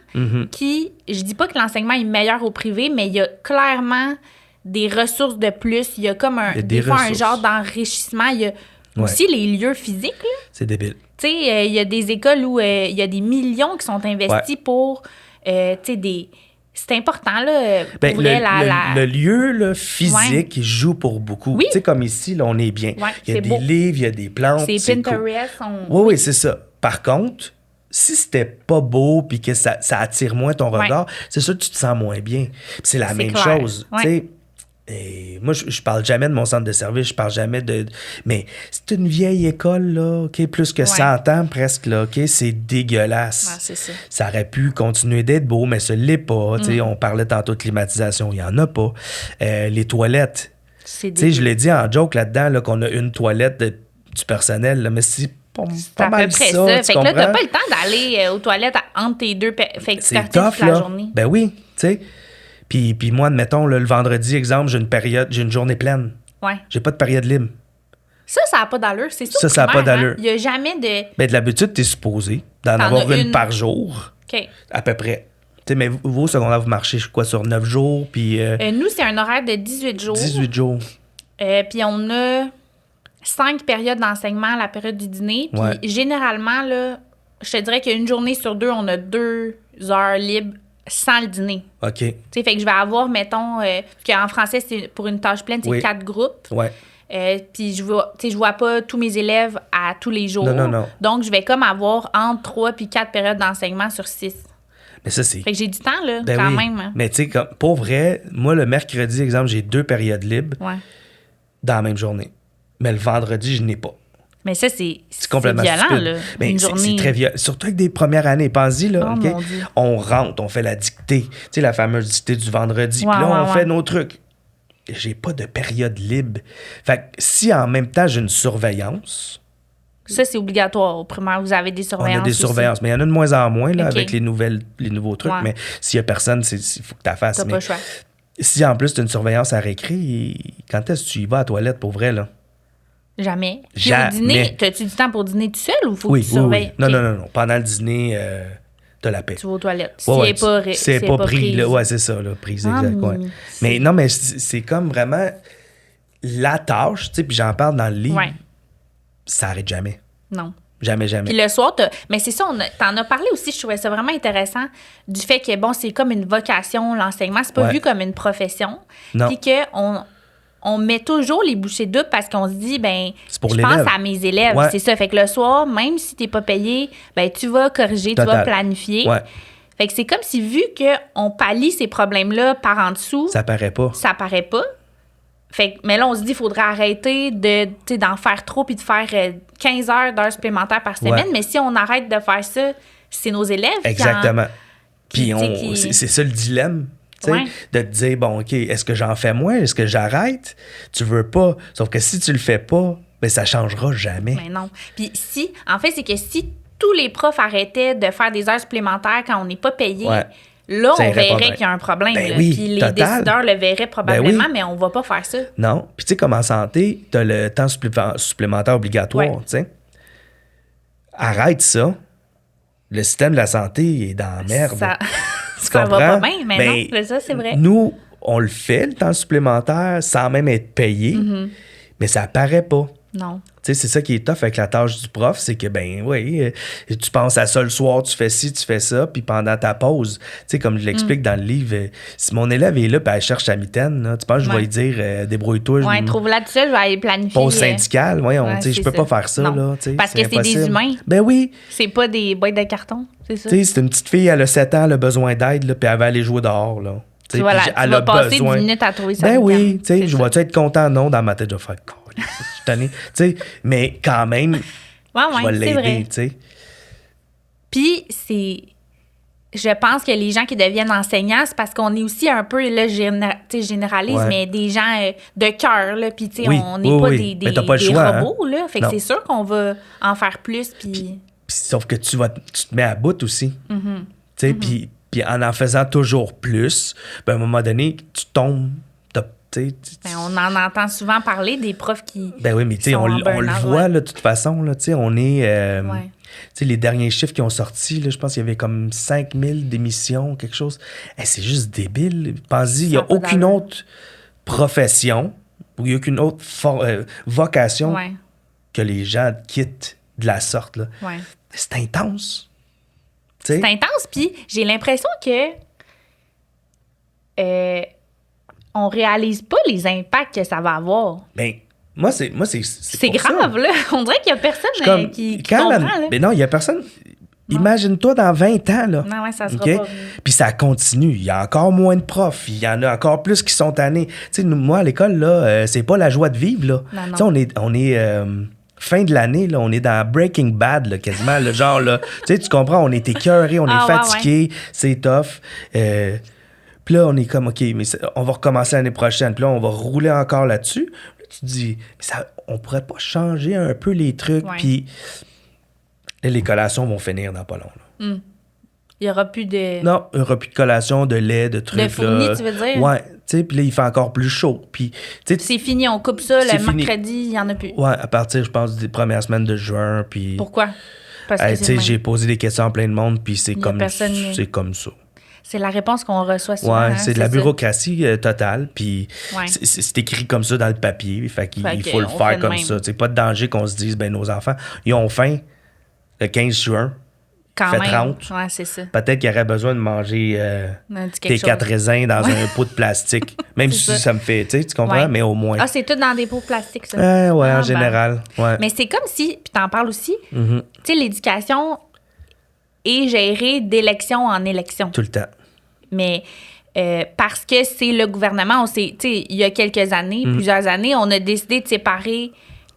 qui... Je dis pas que l'enseignement est meilleur au privé, mais il y a clairement des ressources de plus. Il y a comme des fois un genre d'enrichissement. Il y a aussi les lieux physiques, là. C'est débile. Tu sais, il y a des écoles où il y a des millions qui sont investis pour... tu sais, c'est important, là, pour le lieu là, physique joue pour beaucoup. Tu sais, comme ici, là, on est bien. Il y a des livres, il y a des plantes. C'est Pinterest. Cool. Oui, c'est ça. Par contre, si c'était pas beau puis que ça attire moins ton regard, c'est sûr que tu te sens moins bien. Puis c'est la même chose. Tu sais, Et moi, je parle jamais de mon centre de service, je parle jamais de... Mais c'est une vieille école, là, OK? Plus que 100 ans, presque, là, OK? C'est dégueulasse. Ouais, c'est ça. Ça aurait pu continuer d'être beau, mais ce l'est pas. Tu sais, on parlait tantôt de climatisation, il y en a pas. Les toilettes. Tu sais, je l'ai dit en joke là-dedans, là, qu'on a une toilette du personnel, là, mais c'est pas mal peu près ça. Fait que là, t'as pas le temps d'aller aux toilettes entre tes deux... Fait que tu c'est tough, toute la là. journée. Ben oui, tu sais. Puis moi, admettons, là, le vendredi, exemple, j'ai une journée pleine. Ouais. J'ai pas de période libre. Ça n'a pas d'allure. C'est ça. Ça n'a pas d'allure. Il n'y a jamais de... Ben, de l'habitude, t'es supposé d'en avoir une par jour. OK. À peu près. Tu sais, mais vous, au secondaire, vous marchez, quoi, sur 9 jours, puis... nous, c'est un horaire de 18 jours. 18 jours. Puis on a 5 périodes d'enseignement à la période du dîner. Puis généralement, là, je te dirais qu'une journée sur 2, on a 2 heures libres sans le dîner. OK. Tu sais, fait que je vais avoir, mettons, qu'en français, c'est pour une tâche pleine, c'est 4 groupes. Ouais. Puis je vois pas tous mes élèves à tous les jours. Non. Donc, je vais comme avoir entre 3 puis 4 périodes d'enseignement sur 6. Mais ça, c'est... Fait que j'ai du temps, là, ben quand oui. même. Hein. Mais tu sais, pour vrai, moi, le mercredi, exemple, j'ai 2 périodes libres dans la même journée. Mais le vendredi, je n'ai pas. Mais ça, c'est complètement violent, stupide. là. Ben, une journée... c'est très violent. Surtout avec des premières années. Pense-y, là, Oh, OK? mon Dieu. On rentre, on fait la dictée. Tu sais, la fameuse dictée du vendredi. Ouais, Puis là, on ouais. fait nos trucs. J'ai pas de période libre. Fait que si en même temps, j'ai une surveillance... Ça, c'est obligatoire. Au primaire, vous avez des surveillances. On a des surveillances, mais il y en a de moins en moins là, OK. avec les nouveaux trucs. Ouais. Mais s'il y a personne, il faut que tu la fasses. T'as pas le choix. Si en plus tu as une surveillance à récré, quand est-ce que tu y vas à la toilette pour vrai, là? Jamais. Puis Jamais. au dîner, as-tu du temps pour dîner tout seul ou faut que tu Oui. surveilles? Non, OK. non. Pendant le dîner, t'as la paix. Tu vas aux toilettes. Si Ouais, elle n'est pas pris, prise. là, ouais, c'est ça, là, prise, Ah, exact. Ouais. Mais non, mais c'est comme vraiment la tâche, tu sais, puis j'en parle dans le livre, ça n'arrête jamais. Non. Jamais. Puis le soir, mais c'est ça, t'en as parlé aussi, je trouvais ça vraiment intéressant, du fait que, bon, c'est comme une vocation, l'enseignement, c'est pas vu comme une profession. Non. Puis qu'on met toujours les bouchées doubles parce qu'on se dit, ben, C'est pour je l'élève. pense à mes élèves, Ouais. c'est ça. Fait que le soir, même si t'es pas payé, ben, tu vas corriger, tu vas Total. planifier. Ouais. Fait que c'est comme si, vu qu'on pallie ces problèmes-là par en dessous, Ça paraît pas. ça paraît pas. Fait que, mais là, on se dit qu'il faudrait arrêter d'en faire trop puis de faire 15 heures d'heures supplémentaires par semaine. Ouais. Mais si on arrête de faire ça, c'est nos élèves Exactement. Puis qui- c'est ça le dilemme. Tu sais, Ouais. de te dire, bon, OK, est-ce que j'en fais moins? Est-ce que j'arrête? Tu veux pas. Sauf que si tu le fais pas, ben ça changera jamais. Mais non. Puis en fait, c'est que si tous les profs arrêtaient de faire des heures supplémentaires quand on n'est pas payé, Ouais. là, Ça on irait pas verrait bien. qu'il y a un problème. Ben là. oui, Puis les total. décideurs le verraient probablement, Ben oui. mais on va pas faire ça. Non. Puis tu sais, comme en santé, tu as le temps supplémentaire obligatoire, Ouais. tu sais. Arrête ça. Le système de la santé est dans la merde. Ça, Tu ça va comprends? pas bien, mais Ben, non, ça, c'est vrai. Nous, on le fait, le temps supplémentaire, sans même être payé, Mm-hmm. mais ça paraît pas. Non. Tu sais, c'est ça qui est tough avec la tâche du prof, c'est que, ben oui, tu penses à ça le soir, tu fais ci, tu fais ça, puis pendant ta pause, tu sais, comme je l'explique Mm. dans le livre, si mon élève est là, puis elle cherche sa mitaine, là, tu penses que je vais Ouais. lui dire, débrouille-toi, Ouais, trouve-la tout seul, je vais aller planifier. pause syndicale, voyons, ouais, tu sais, je c'est peux ça. pas faire ça, Non. là, tu sais, Parce que c'est des impossible. humains. Ben oui, C'est pas des boîtes de carton, c'est ça? tu sais, c'est une petite fille, elle a 7 ans, elle a besoin d'aide, là, puis elle va aller jouer dehors, là. Tu sais, Voilà, puis tu elle vas a passer besoin. 10 minutes à trouver ça. Ben oui, tu sais, je vais-tu être content? Non, dans ma tête, je vais faire, je suis tanné. Tu sais, mais quand même, Ouais, je vais c'est l'aider, vrai. tu sais. Puis, je pense que les gens qui deviennent enseignants, c'est parce qu'on est aussi un peu, là, généralise, Ouais. mais des gens de cœur, là. Puis, tu sais, Oui, on n'est oui, pas oui. des Mais t'as pas le des choix, robots, là. Fait que Non. c'est sûr qu'on va en faire plus. Puis, Puis, sauf que tu te mets à bout aussi. Mm-hmm. Tu sais, puis en faisant toujours plus, ben, à un moment donné, tu tombes. Tu sais, ben, on en entend souvent parler des profs qui. ben oui, mais tu sais, sont on en le burn-out, voit, ouais. là, de toute façon, là, tu sais, on est... Ouais. Tu sais, les derniers chiffres qui ont sorti, là, je pense qu'il y avait comme 5000 démissions, quelque chose. Hey, c'est juste débile. Pensez-y, il n'y Ça a a pas aucune d'allure. autre profession ou il n'y a aucune autre vocation Ouais, que les gens quittent de la sorte. Là. ouais. C'est intense. Tu sais? C'est intense, puis j'ai l'impression que on réalise pas les impacts que ça va avoir. Ben, moi, c'est C'est pour ça. grave, là. On dirait qu'il y a personne Comme, qui quand comprend, là. Mais non, il n'y a personne. Imagine-toi dans 20 ans, là. Non, ouais, ça sera Okay? pas. Puis ça continue. Il y a encore moins de profs. Il y en a encore plus qui sont tannés. Tu sais, moi, à l'école, là, c'est pas la joie de vivre, là. Non. Tu sais, on est fin de l'année, là, on est dans Breaking Bad, là, quasiment, le genre, là. Tu sais, tu comprends, on est écœurés, on est fatigués, c'est tough. Puis là, on est comme, OK, mais on va recommencer l'année prochaine. Puis là, on va rouler encore là-dessus. Là, tu te dis, on pourrait pas changer un peu les trucs. Puis les collations vont finir dans pas long. Là. Il n'y aura plus de... Non, il n'y aura plus de collation, de lait, de trucs. De fournis, tu veux dire? Ouais, tu sais, puis là, il fait encore plus chaud. Puis, c'est fini, on coupe ça, le mercredi, il n'y en a plus. Ouais, à partir, je pense, des premières semaines de juin. Puis... Pourquoi? Parce que tu sais, j'ai posé des questions à plein de monde, puis c'est comme ça. C'est la réponse qu'on reçoit souvent. Ouais, c'est de la bureaucratie totale, puis ouais. c'est écrit comme ça dans le papier, fait qu'il faut le faire comme ça. C'est pas de danger qu'on se dise, ben nos enfants, ils ont faim le 15 juin, fait 30. Ouais, c'est ça. Peut-être qu'ils auraient besoin de manger tes 4 raisins dans un pot de plastique, même si ça me fait, tu comprends, mais au moins. Ah, c'est tout dans des pots plastiques, ça? En général, ouais. Mais c'est comme si, puis t'en parles aussi, tu sais, l'éducation est gérée d'élection en élection. Tout le temps. Mais parce que c'est le gouvernement, il y a quelques années, plusieurs années, on a décidé de séparer,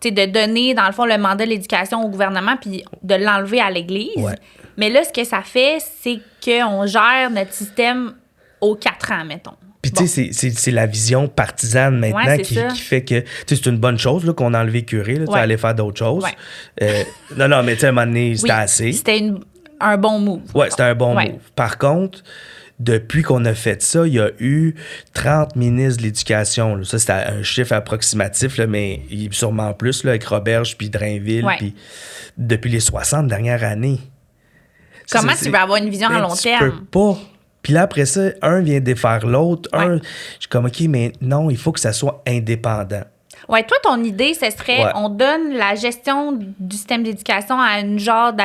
de donner, dans le fond, le mandat de l'éducation au gouvernement puis de l'enlever à l'Église. Ouais. Mais là, ce que ça fait, c'est qu'on gère notre système aux 4 ans, mettons. Puis, tu sais, c'est la vision partisane maintenant qui fait que, tu sais, c'est une bonne chose là, qu'on a enlevé curé, là, tu aller faire d'autres choses. Ouais. Non, mais tu sais, à un moment donné, c'était assez. C'était un bon move. Ouais, c'était un bon move. Par contre, depuis qu'on a fait ça, il y a eu 30 ministres de l'Éducation. Là. Ça, c'était un chiffre approximatif, là, mais il y a sûrement plus là, avec Roberge puis Drainville. Puis depuis les 60 dernières années. Comment tu veux avoir une vision à long terme? Tu peux pas. Puis là, après ça, un vient défaire l'autre. Je suis comme, OK, mais non, il faut que ça soit indépendant. Ouais, toi, ton idée, ce serait, on donne la gestion du système d'éducation à une genre de...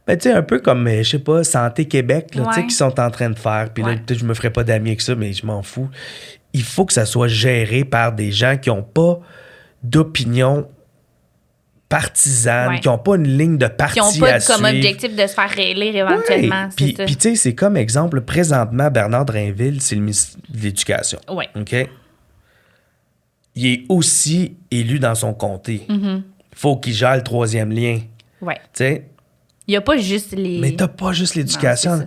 Ben, tu sais, un peu comme, je sais pas, Santé Québec, là, tu sais, qui sont en train de faire. Puis là, peut-être je me ferais pas d'amis avec ça, mais je m'en fous. Il faut que ça soit géré par des gens qui n'ont pas d'opinion partisane, qui n'ont pas une ligne de parti à suivre. Qui n'ont pas comme objectif de se faire réélire éventuellement. Puis, tu sais, c'est comme exemple, présentement, Bernard Drainville, c'est le ministre de l'Éducation. Oui. OK? Il est aussi élu dans son comté. Il faut qu'il gère le 3e lien. Oui. Tu sais? Il n'y a pas juste les... Mais t'as pas juste l'éducation.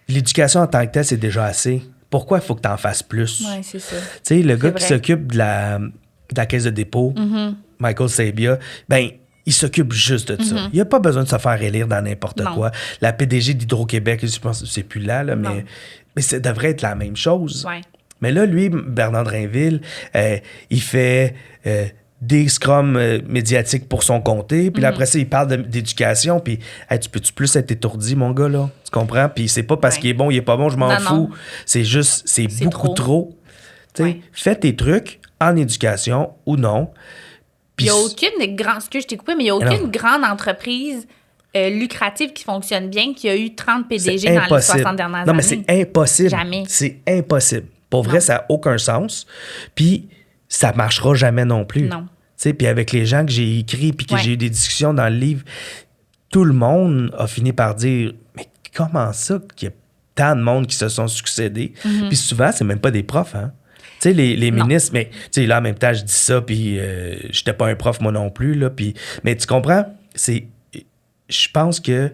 L'éducation en tant que telle, c'est déjà assez. Pourquoi il faut que tu en fasses plus? Oui, c'est ça. Tu sais, le gars qui s'occupe de la caisse de dépôt, Michael Sabia, ben il s'occupe juste de ça. Il n'a pas besoin de se faire élire dans n'importe quoi. La PDG d'Hydro-Québec, je pense que c'est plus là, mais ça devrait être la même chose. Ouais. Mais là, lui, Bernard Drainville, il fait... des scrums médiatiques pour son comté. Puis là, après ça, il parle d'éducation. Puis, tu peux-tu plus être étourdi, mon gars, là? Tu comprends? Puis c'est pas parce qu'il est bon, il est pas bon, je m'en fous. C'est juste, c'est beaucoup trop. Tu sais, fais tes trucs en éducation ou non. Il n'y a aucune grande... Excuse, je t'ai coupé, mais il n'y a aucune grande entreprise lucrative qui fonctionne bien qui a eu 30 PDG dans les 60 dernières années. Non, mais c'est impossible. Jamais. C'est impossible. Pour vrai, ça n'a aucun sens. Puis ça marchera jamais non plus. Non. Puis avec les gens que j'ai écrits puis que j'ai eu des discussions dans le livre, tout le monde a fini par dire « Mais comment ça qu'il y a tant de monde qui se sont succédés? Puis souvent, c'est même pas des profs, hein? Tu sais, les ministres, mais tu sais, là, en même temps, je dis ça, puis j'étais pas un prof, moi non plus, là, puis... Mais tu comprends? Je pense qu'il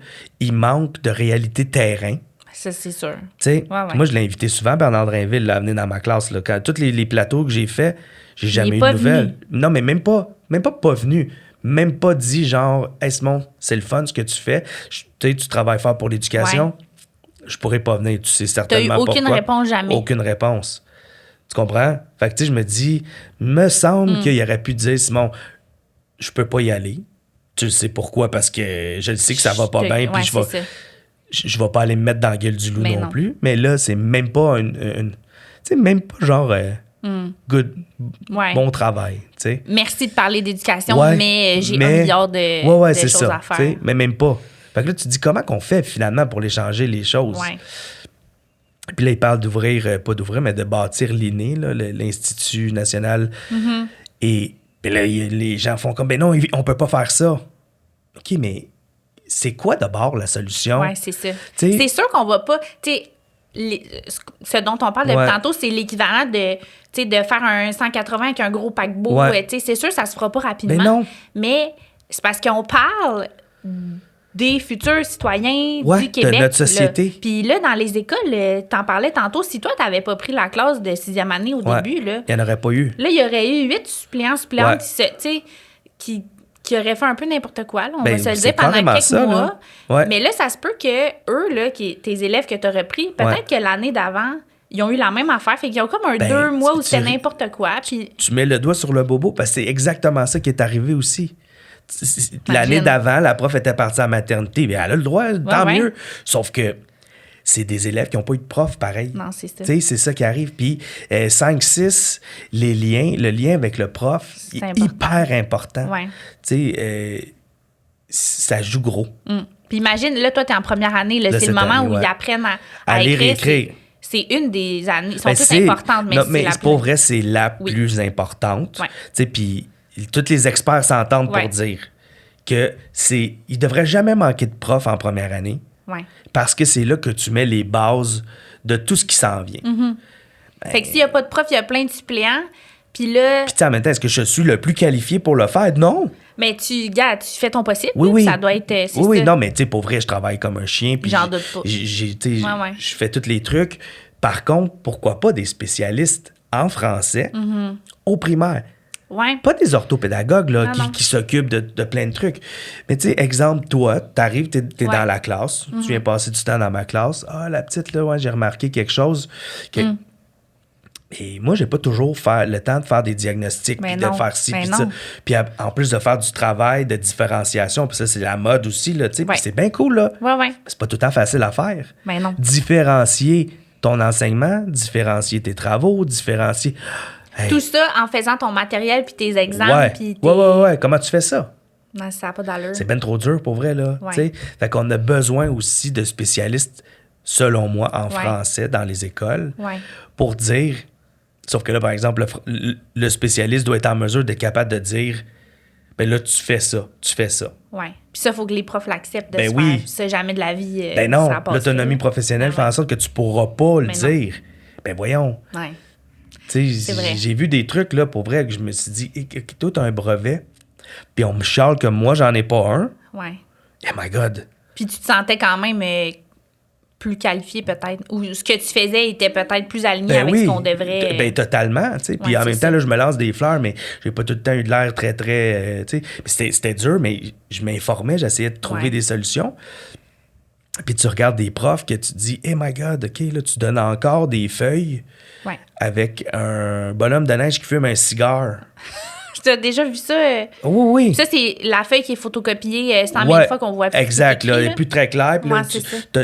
manque de réalité terrain. Ça, c'est sûr. Tu sais, moi, je l'ai invité souvent, Bernard Drainville, à venir dans ma classe, là. Quand tous les plateaux que j'ai faits, j'ai jamais eu de nouvelles. Non, mais même pas venu. Même pas dit genre, hey Simon, c'est le fun ce que tu fais. Tu travailles fort pour l'éducation. Je pourrais pas venir, tu sais certainement pourquoi. T'as eu aucune réponse jamais. Aucune réponse. Tu comprends? Fait que tu sais, je me dis, me semble qu'il aurait pu dire, Simon, je peux pas y aller. Tu sais pourquoi? Parce que je sais que ça va pas bien, puis je vais pas aller me mettre dans la gueule du loup non plus. Mais là, c'est même pas tu sais, même pas genre... good, bon travail, tu sais. Merci de parler d'éducation, mais j'ai 1 milliard de choses à faire. T'sais, mais même pas. Fait que là, tu te dis comment qu'on fait finalement pour les changer, les choses. Ouais. Puis là, il parle d'ouvrir, pas d'ouvrir, mais de bâtir l'INE, là, l'Institut national. Et puis là, les gens font comme, ben non, on peut pas faire ça. OK, mais c'est quoi d'abord la solution? Oui, c'est ça. C'est sûr qu'on va pas... ce dont on parle depuis tantôt, c'est l'équivalent de faire un 180 avec un gros paquebot. C'est sûr, ça se fera pas rapidement. Mais non. Mais c'est parce qu'on parle des futurs citoyens du Québec. De notre société. Puis là, dans les écoles, t'en parlais tantôt, si toi, t'avais pas pris la classe de 6e année au début, là... Il n'y en aurait pas eu. Là, il y aurait eu 8 suppléantes qui auraient fait un peu n'importe quoi, là, on va se le dire, pendant quelques mois. Mais là, ça se peut que eux, là, tes élèves que tu aurais pris, peut-être que l'année d'avant, ils ont eu la même affaire. Fait qu'ils ont comme 2 mois où c'était n'importe quoi. Puis... Tu mets le doigt sur le bobo parce que c'est exactement ça qui est arrivé aussi. L'année d'avant, la prof était partie à la maternité. Bien, elle a le droit, tant mieux. Sauf que c'est des élèves qui n'ont pas eu de prof pareil. Non, c'est ça. C'est ça qui arrive. Puis 5-6, le lien avec le prof est hyper important. Ça joue gros. Puis imagine, là, toi, tu es en première année. Là, c'est le moment où ils apprennent à écrire. C'est une des années. Ils sont toutes importantes, mais mais c'est pour vrai, c'est la plus importante. Puis tous les experts s'entendent pour dire que il ne devrait jamais manquer de prof en première année. Parce que c'est là que tu mets les bases de tout ce qui s'en vient. Fait que s'il n'y a pas de prof, il y a plein de suppléants. Puis là... Puis en même temps, est-ce que je suis le plus qualifié pour le faire? Non! Mais tu fais ton possible. Oui. Ça doit être... Oui, non, mais tu sais, pour vrai, je travaille comme un chien. Puis j'en doute pas. Je fais tous les trucs. Par contre, pourquoi pas des spécialistes en français au primaire? Pas des orthopédagogues là, qui s'occupent de plein de trucs. Mais tu sais, exemple, toi, t'arrives, t'es dans la classe, tu viens passer du temps dans ma classe. Ah, la petite, là, j'ai remarqué quelque chose. Et moi, j'ai pas toujours le temps de faire des diagnostics, puis de faire ci, puis ça. Puis en plus de faire du travail de différenciation, puis ça, c'est la mode aussi, là, tu sais. Puis c'est bien cool, là. C'est pas tout le temps facile à faire. Mais non. Différencier ton enseignement, différencier tes travaux, différencier... Hey. Tout ça en faisant ton matériel puis tes examens. Ouais. Comment tu fais ça? Non, ça n'a pas d'allure. C'est bien trop dur, pour vrai, là. Fait qu'on a besoin aussi de spécialistes, selon moi, en français dans les écoles pour dire... Sauf que là, par exemple, le spécialiste doit être en mesure d'être capable de dire ben là, tu fais ça. Oui. Puis ça, il faut que les profs l'acceptent de se faire. Ça, jamais de la vie. Ben non, l'autonomie professionnelle fait en sorte que tu pourras pas le dire. Ben voyons. Ouais. Tu sais, j'ai vu des trucs, là, pour vrai, que je me suis dit, toi, t'as un brevet, puis on me chiale que moi, j'en ai pas un. Ouais. Oh my God. Puis tu te sentais quand même plus qualifié, peut-être, ou ce que tu faisais était peut-être plus aligné avec ce qu'on devrait... Ben totalement, tu sais. Puis en même temps, là, je me lance des fleurs, mais j'ai pas tout le temps eu de l'air très, très... tu sais, c'était dur, mais je m'informais, j'essayais de trouver des solutions. Puis tu regardes des profs que tu te dis, my God, OK, là, tu donnes encore des feuilles avec un bonhomme de neige qui fume un cigare. Tu as déjà vu ça? Oui. Ça, c'est la feuille qui est photocopiée 100 000 fois qu'on voit plus. Exact, là, elle n'est plus très claire. Puis là,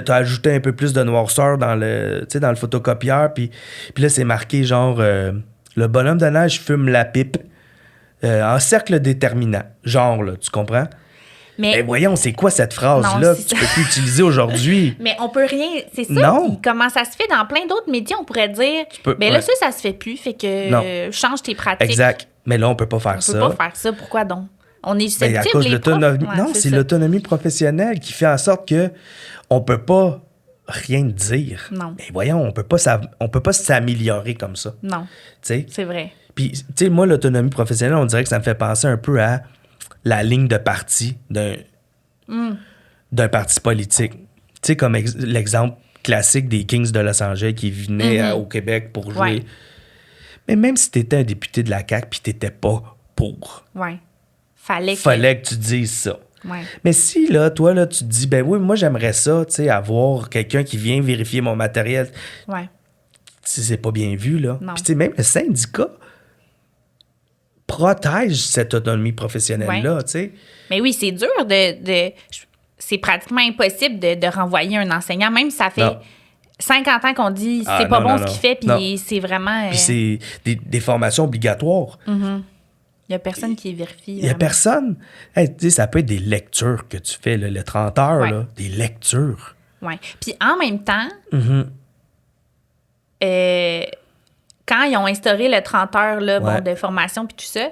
tu as ajouté un peu plus de noirceur dans le photocopieur. Puis là, c'est marqué genre, le bonhomme de neige fume la pipe en cercle déterminant. Genre, là, tu comprends? Mais voyons, c'est quoi cette phrase-là que tu peux plus utiliser aujourd'hui? Mais on peut rien... C'est ça. Comment ça se fait dans plein d'autres métiers, on pourrait dire... Mais là, ça se fait plus. Fait que change tes pratiques. Exact. Mais là, on peut pas faire ça. On peut pas faire ça. Pourquoi donc? On est susceptible, à cause de l'autonomie. Non, c'est l'autonomie professionnelle qui fait en sorte que on peut pas rien dire. Non. Mais voyons, on peut pas s'améliorer comme ça. Non. T'sais? C'est vrai. Puis, tu sais, moi, l'autonomie professionnelle, on dirait que ça me fait penser un peu à la ligne de parti d'un parti politique. Tu sais, comme l'exemple classique des Kings de Los Angeles qui venaient au Québec pour jouer. Ouais. Mais même si tu étais un député de la CAQ puis tu n'étais pas pour, fallait que tu dises ça. Ouais. Mais si, là, toi, là, tu te dis, ben oui, moi, j'aimerais ça, tu sais, avoir quelqu'un qui vient vérifier mon matériel. Ouais. C'est pas bien vu, là. Non. Puis, tu sais, même le syndicat protège cette autonomie professionnelle-là, tu sais. Mais oui, c'est dur c'est pratiquement impossible de renvoyer un enseignant, même si ça fait 50 ans qu'on dit c'est pas bon ce qu'il fait, puis c'est vraiment... Puis c'est des formations obligatoires. Il n'y a personne qui vérifie. Il n'y a personne. Hey, tu sais, ça peut être des lectures que tu fais, là, le 30 heures, là, des lectures. Oui. Puis en même temps, quand ils ont instauré le 30 heures là, de formation puis tout ça,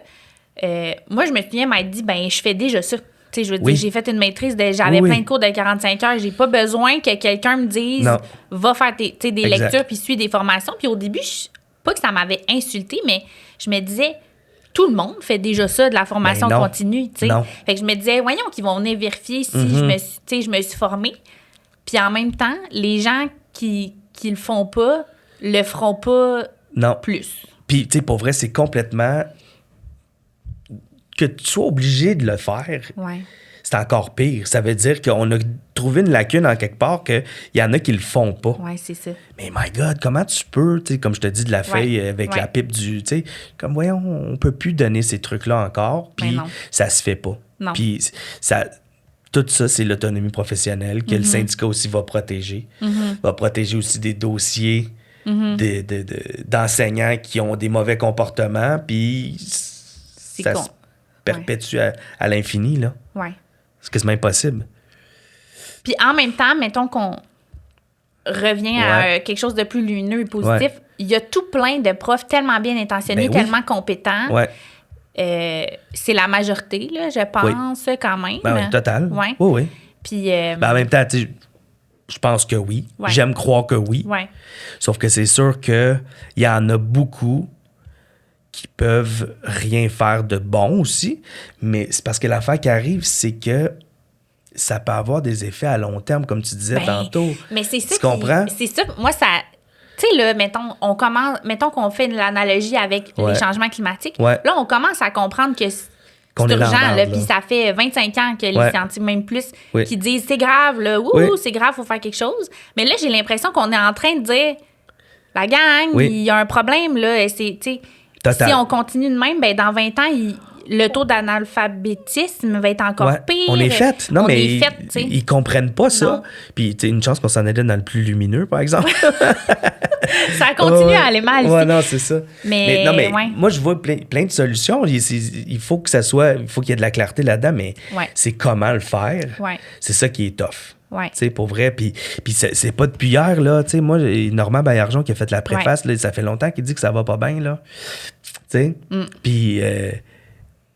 moi, je me souviens m'être dit, ben je fais déjà ça. Tu sais, je veux dire, j'ai fait une maîtrise, j'avais plein de cours de 45 heures. J'ai pas besoin que quelqu'un me dise, va faire des lectures puis suis des formations. Puis au début, pas que ça m'avait insulté, mais je me disais, tout le monde fait déjà ça, de la formation continue, tu sais. Fait que je me disais, voyons qu'ils vont venir vérifier si je me suis formée. Puis en même temps, les gens qui le font pas, le feront pas plus. Puis, tu sais, pour vrai, c'est complètement... Que tu sois obligé de le faire, c'est encore pire. Ça veut dire qu'on a trouvé une lacune en quelque part qu'il y en a qui le font pas. Oui, c'est ça. Mais my God, comment tu peux, tu sais, comme je te dis, de la feuille avec la pipe du... Tu sais, comme, voyons, on peut plus donner ces trucs-là encore, puis ça se fait pas. Puis tout ça, c'est l'autonomie professionnelle que le syndicat aussi va protéger. Va protéger aussi des dossiers d'enseignants qui ont des mauvais comportements, puis ça se perpétue à l'infini, là. Oui. C'est quasiment impossible. Puis en même temps, mettons qu'on revient à quelque chose de plus lumineux et positif, il y a tout plein de profs tellement bien intentionnés, tellement compétents. C'est la majorité, là, je pense, quand même. Ben, total. Oui. Puis... en même temps, tu sais, je pense que oui. J'aime croire que oui. Sauf que c'est sûr qu'il y en a beaucoup qui peuvent rien faire de bon aussi. Mais c'est parce que l'affaire qui arrive, c'est que ça peut avoir des effets à long terme, comme tu disais tantôt. Mais c'est ça. Tu comprends? C'est ça. Moi, ça... Tu sais, là, mettons qu'on fait l'analogie avec les changements climatiques. Là, on commence à comprendre que c'est urgent, là, puis ça fait 25 ans que les scientifiques, même plus, qui disent c'est grave, là, c'est grave, il faut faire quelque chose. Mais là, j'ai l'impression qu'on est en train de dire la gang, il y a un problème, là, si on continue de même, ben dans 20 ans, le taux d'analphabétisme va être encore pire. On est fait. Non, mais ils comprennent pas ça. Puis, tu sais, une chance qu'on s'en allait dans le plus lumineux, par exemple. Ça continue à aller mal. Oui, non, c'est ça. Mais moi, je vois plein de solutions. Il faut que ça soit... Il faut qu'il y ait de la clarté là-dedans, mais c'est comment le faire. C'est ça qui est tough. Tu sais, pour vrai. Puis c'est pas depuis hier, là. Tu sais, moi, Normand Baillargeon qui a fait la préface, là, ça fait longtemps qu'il dit que ça va pas bien, là. Tu sais? Puis...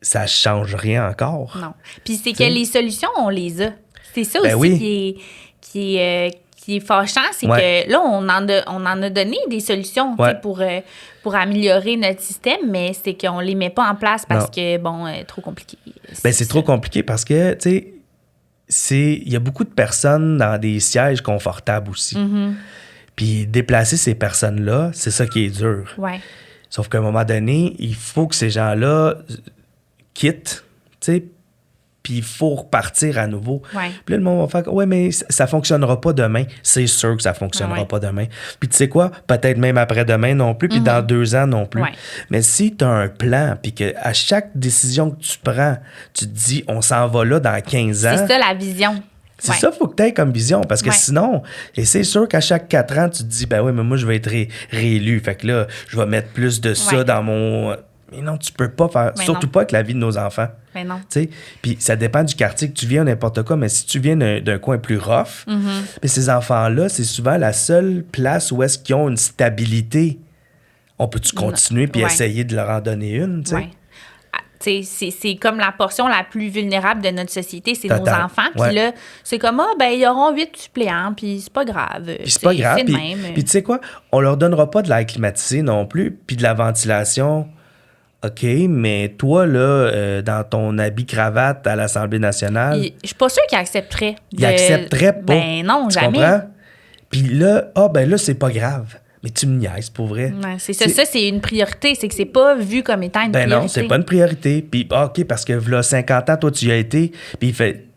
ça change rien encore. Non. Puis c'est que les solutions, on les a. C'est ça aussi qui est fâchant, c'est que là, on en a donné des solutions pour améliorer notre système, mais c'est qu'on les met pas en place parce que, trop compliqué. C'est trop compliqué parce que, tu sais, il y a beaucoup de personnes dans des sièges confortables aussi. Puis déplacer ces personnes-là, c'est ça qui est dur. Sauf qu'à un moment donné, il faut que ces gens-là quittent, tu sais, puis il faut repartir à nouveau. Puis là, le monde va faire « Ouais, mais ça fonctionnera pas demain. » C'est sûr que ça fonctionnera pas demain. Puis tu sais quoi? Peut-être même après-demain non plus, puis dans 2 ans non plus. Mais si tu as un plan, puis qu'à chaque décision que tu prends, tu te dis « On s'en va là dans 15 ans. » C'est ça la vision. C'est ça qu'il faut que tu aies comme vision, parce que sinon, et c'est sûr qu'à chaque 4 ans, tu te dis « Ben oui, mais moi, je vais être réélu. Fait que là, je vais mettre plus de ça dans mon... » Mais non, tu peux pas faire... surtout pas avec la vie de nos enfants. Mais non. Puis ça dépend du quartier que tu viens, n'importe quoi, mais si tu viens d'un coin plus rough, mais ces enfants-là, c'est souvent la seule place où est-ce qu'ils ont une stabilité. On peut-tu continuer puis essayer de leur en donner une, tu sais? C'est comme la portion la plus vulnérable de notre société, c'est nos enfants. Puis là, c'est comme, ils auront 8 suppléants, puis c'est pas grave. Puis c'est pas grave. Puis tu sais quoi? On leur donnera pas de l'air climatisé non plus, puis de la ventilation... OK, mais toi, là, dans ton habit cravate à l'Assemblée nationale... Je suis pas sûre qu'il accepterait. Il accepterait pas. Ben non, tu jamais. Comprends? Puis là, là, c'est pas grave. Mais tu me niaises, pour vrai. Ouais, c'est ça. Ça, c'est une priorité. C'est que c'est pas vu comme étant une priorité. Ben non, c'est pas une priorité. Puis, OK, parce que là, 50 ans, toi, tu y as été. Puis il fait...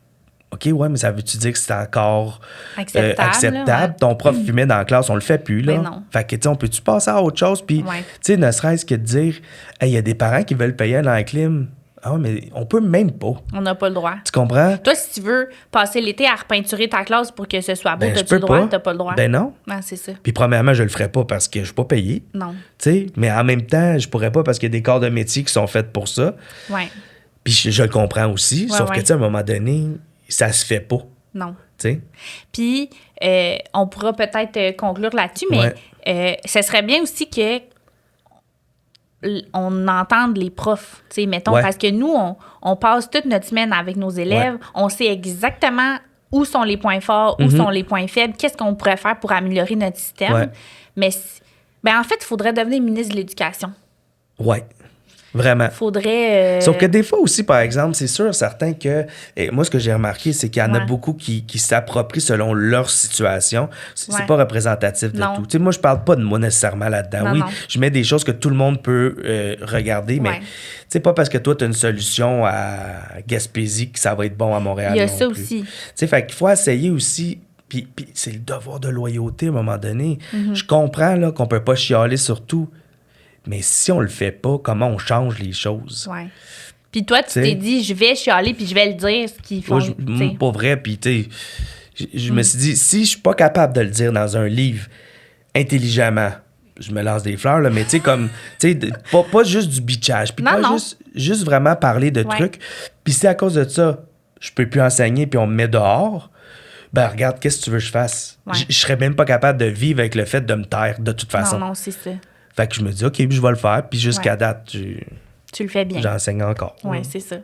OK, ouais, mais ça veut-tu dire que c'est encore acceptable? Là, Ton prof fumait dans la classe, on le fait plus, là. Ben non. Fait que, tu sais, on peut-tu passer à autre chose? Puis, tu sais, ne serait-ce que de dire, il y a des parents qui veulent payer dans la clim. Ah ouais, mais on peut même pas. On n'a pas le droit. Tu comprends? Toi, si tu veux passer l'été à repeinturer ta classe pour que ce soit beau, t'as-tu le droit? T'as pas le droit. Ben non. Ah, c'est ça. Puis, premièrement, je le ferais pas parce que je suis pas payé. Non. Tu sais, mais en même temps, je pourrais pas parce qu'il y a des corps de métier qui sont faits pour ça. Ouais. Puis, je le comprends aussi. Sauf que, tu sais, à un moment donné, ça se fait pas. Non. Tu sais? Puis, on pourra peut-être conclure là-dessus, mais ce serait bien aussi que on entende les profs, tu sais, mettons, parce que nous, on passe toute notre semaine avec nos élèves, on sait exactement où sont les points forts, où sont les points faibles, qu'est-ce qu'on pourrait faire pour améliorer notre système. Mais en fait, il faudrait devenir ministre de l'Éducation. Oui. Vraiment. Faudrait. Sauf que des fois aussi, par exemple, c'est sûr, certain que. Moi, ce que j'ai remarqué, c'est qu'il y en a beaucoup qui s'approprient selon leur situation. C'est pas représentatif de tout. Tu sais, moi, je parle pas de moi nécessairement là-dedans. Oui, je mets des choses que tout le monde peut regarder, mais tu sais, pas parce que toi, tu as une solution à Gaspésie que ça va être bon à Montréal. Il y a ça aussi. Tu sais, fait qu'il faut essayer aussi. Puis c'est le devoir de loyauté à un moment donné. Je comprends là, qu'on peut pas chialer sur tout. Mais si on le fait pas, comment on change les choses? Oui. Puis toi, tu t'es dit, je vais chialer puis je vais le dire, ce qu'ils font. Pas vrai. Puis, tu sais, je me suis dit, si je suis pas capable de le dire dans un livre intelligemment, je me lance des fleurs, là, mais tu sais, comme, tu sais, pas juste du bitchage. Puis pas juste vraiment parler de trucs. Puis si à cause de ça, je peux plus enseigner puis on me met dehors, ben regarde, qu'est-ce que tu veux que je fasse? Je serais même pas capable de vivre avec le fait de me taire de toute façon. Non, c'est ça. Fait que je me dis, OK, je vais le faire. Puis jusqu'à date, tu le fais bien. J'enseigne encore. Oui, c'est ça.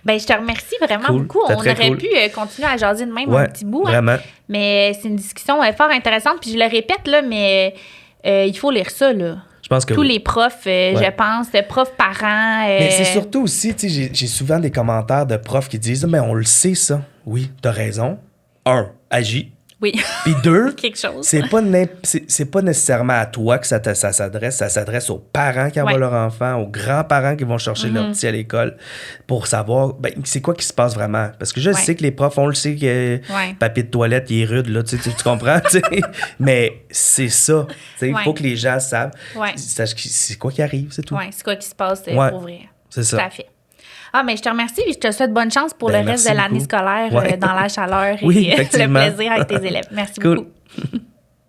Ben, je te remercie vraiment beaucoup. On aurait pu continuer à jaser de même un petit bout. Vraiment. Mais c'est une discussion fort intéressante. Puis je le répète, là, mais il faut lire ça, là. Je pense que tous les profs, je pense, profs, parents. Mais c'est surtout aussi, tu sais, j'ai souvent des commentaires de profs qui disent, mais on le sait, ça. Oui, t'as raison. 1, agis. Oui. Puis 2, quelque chose. c'est pas nécessairement à toi que ça s'adresse. Ça s'adresse aux parents qui envoient leurs enfants, aux grands-parents qui vont chercher leurs petits à l'école pour savoir c'est quoi qui se passe vraiment. Parce que je sais que les profs, on le sait que papier de toilette, il est rude, là, tu comprends? Mais c'est ça. Il faut que les gens savent. C'est quoi qui arrive, c'est tout. Oui, c'est quoi qui se passe pour vrai. C'est ça. Tout à fait. Ah, mais je te remercie et je te souhaite bonne chance pour le reste de l'année scolaire dans la chaleur et le plaisir avec tes élèves. Merci beaucoup.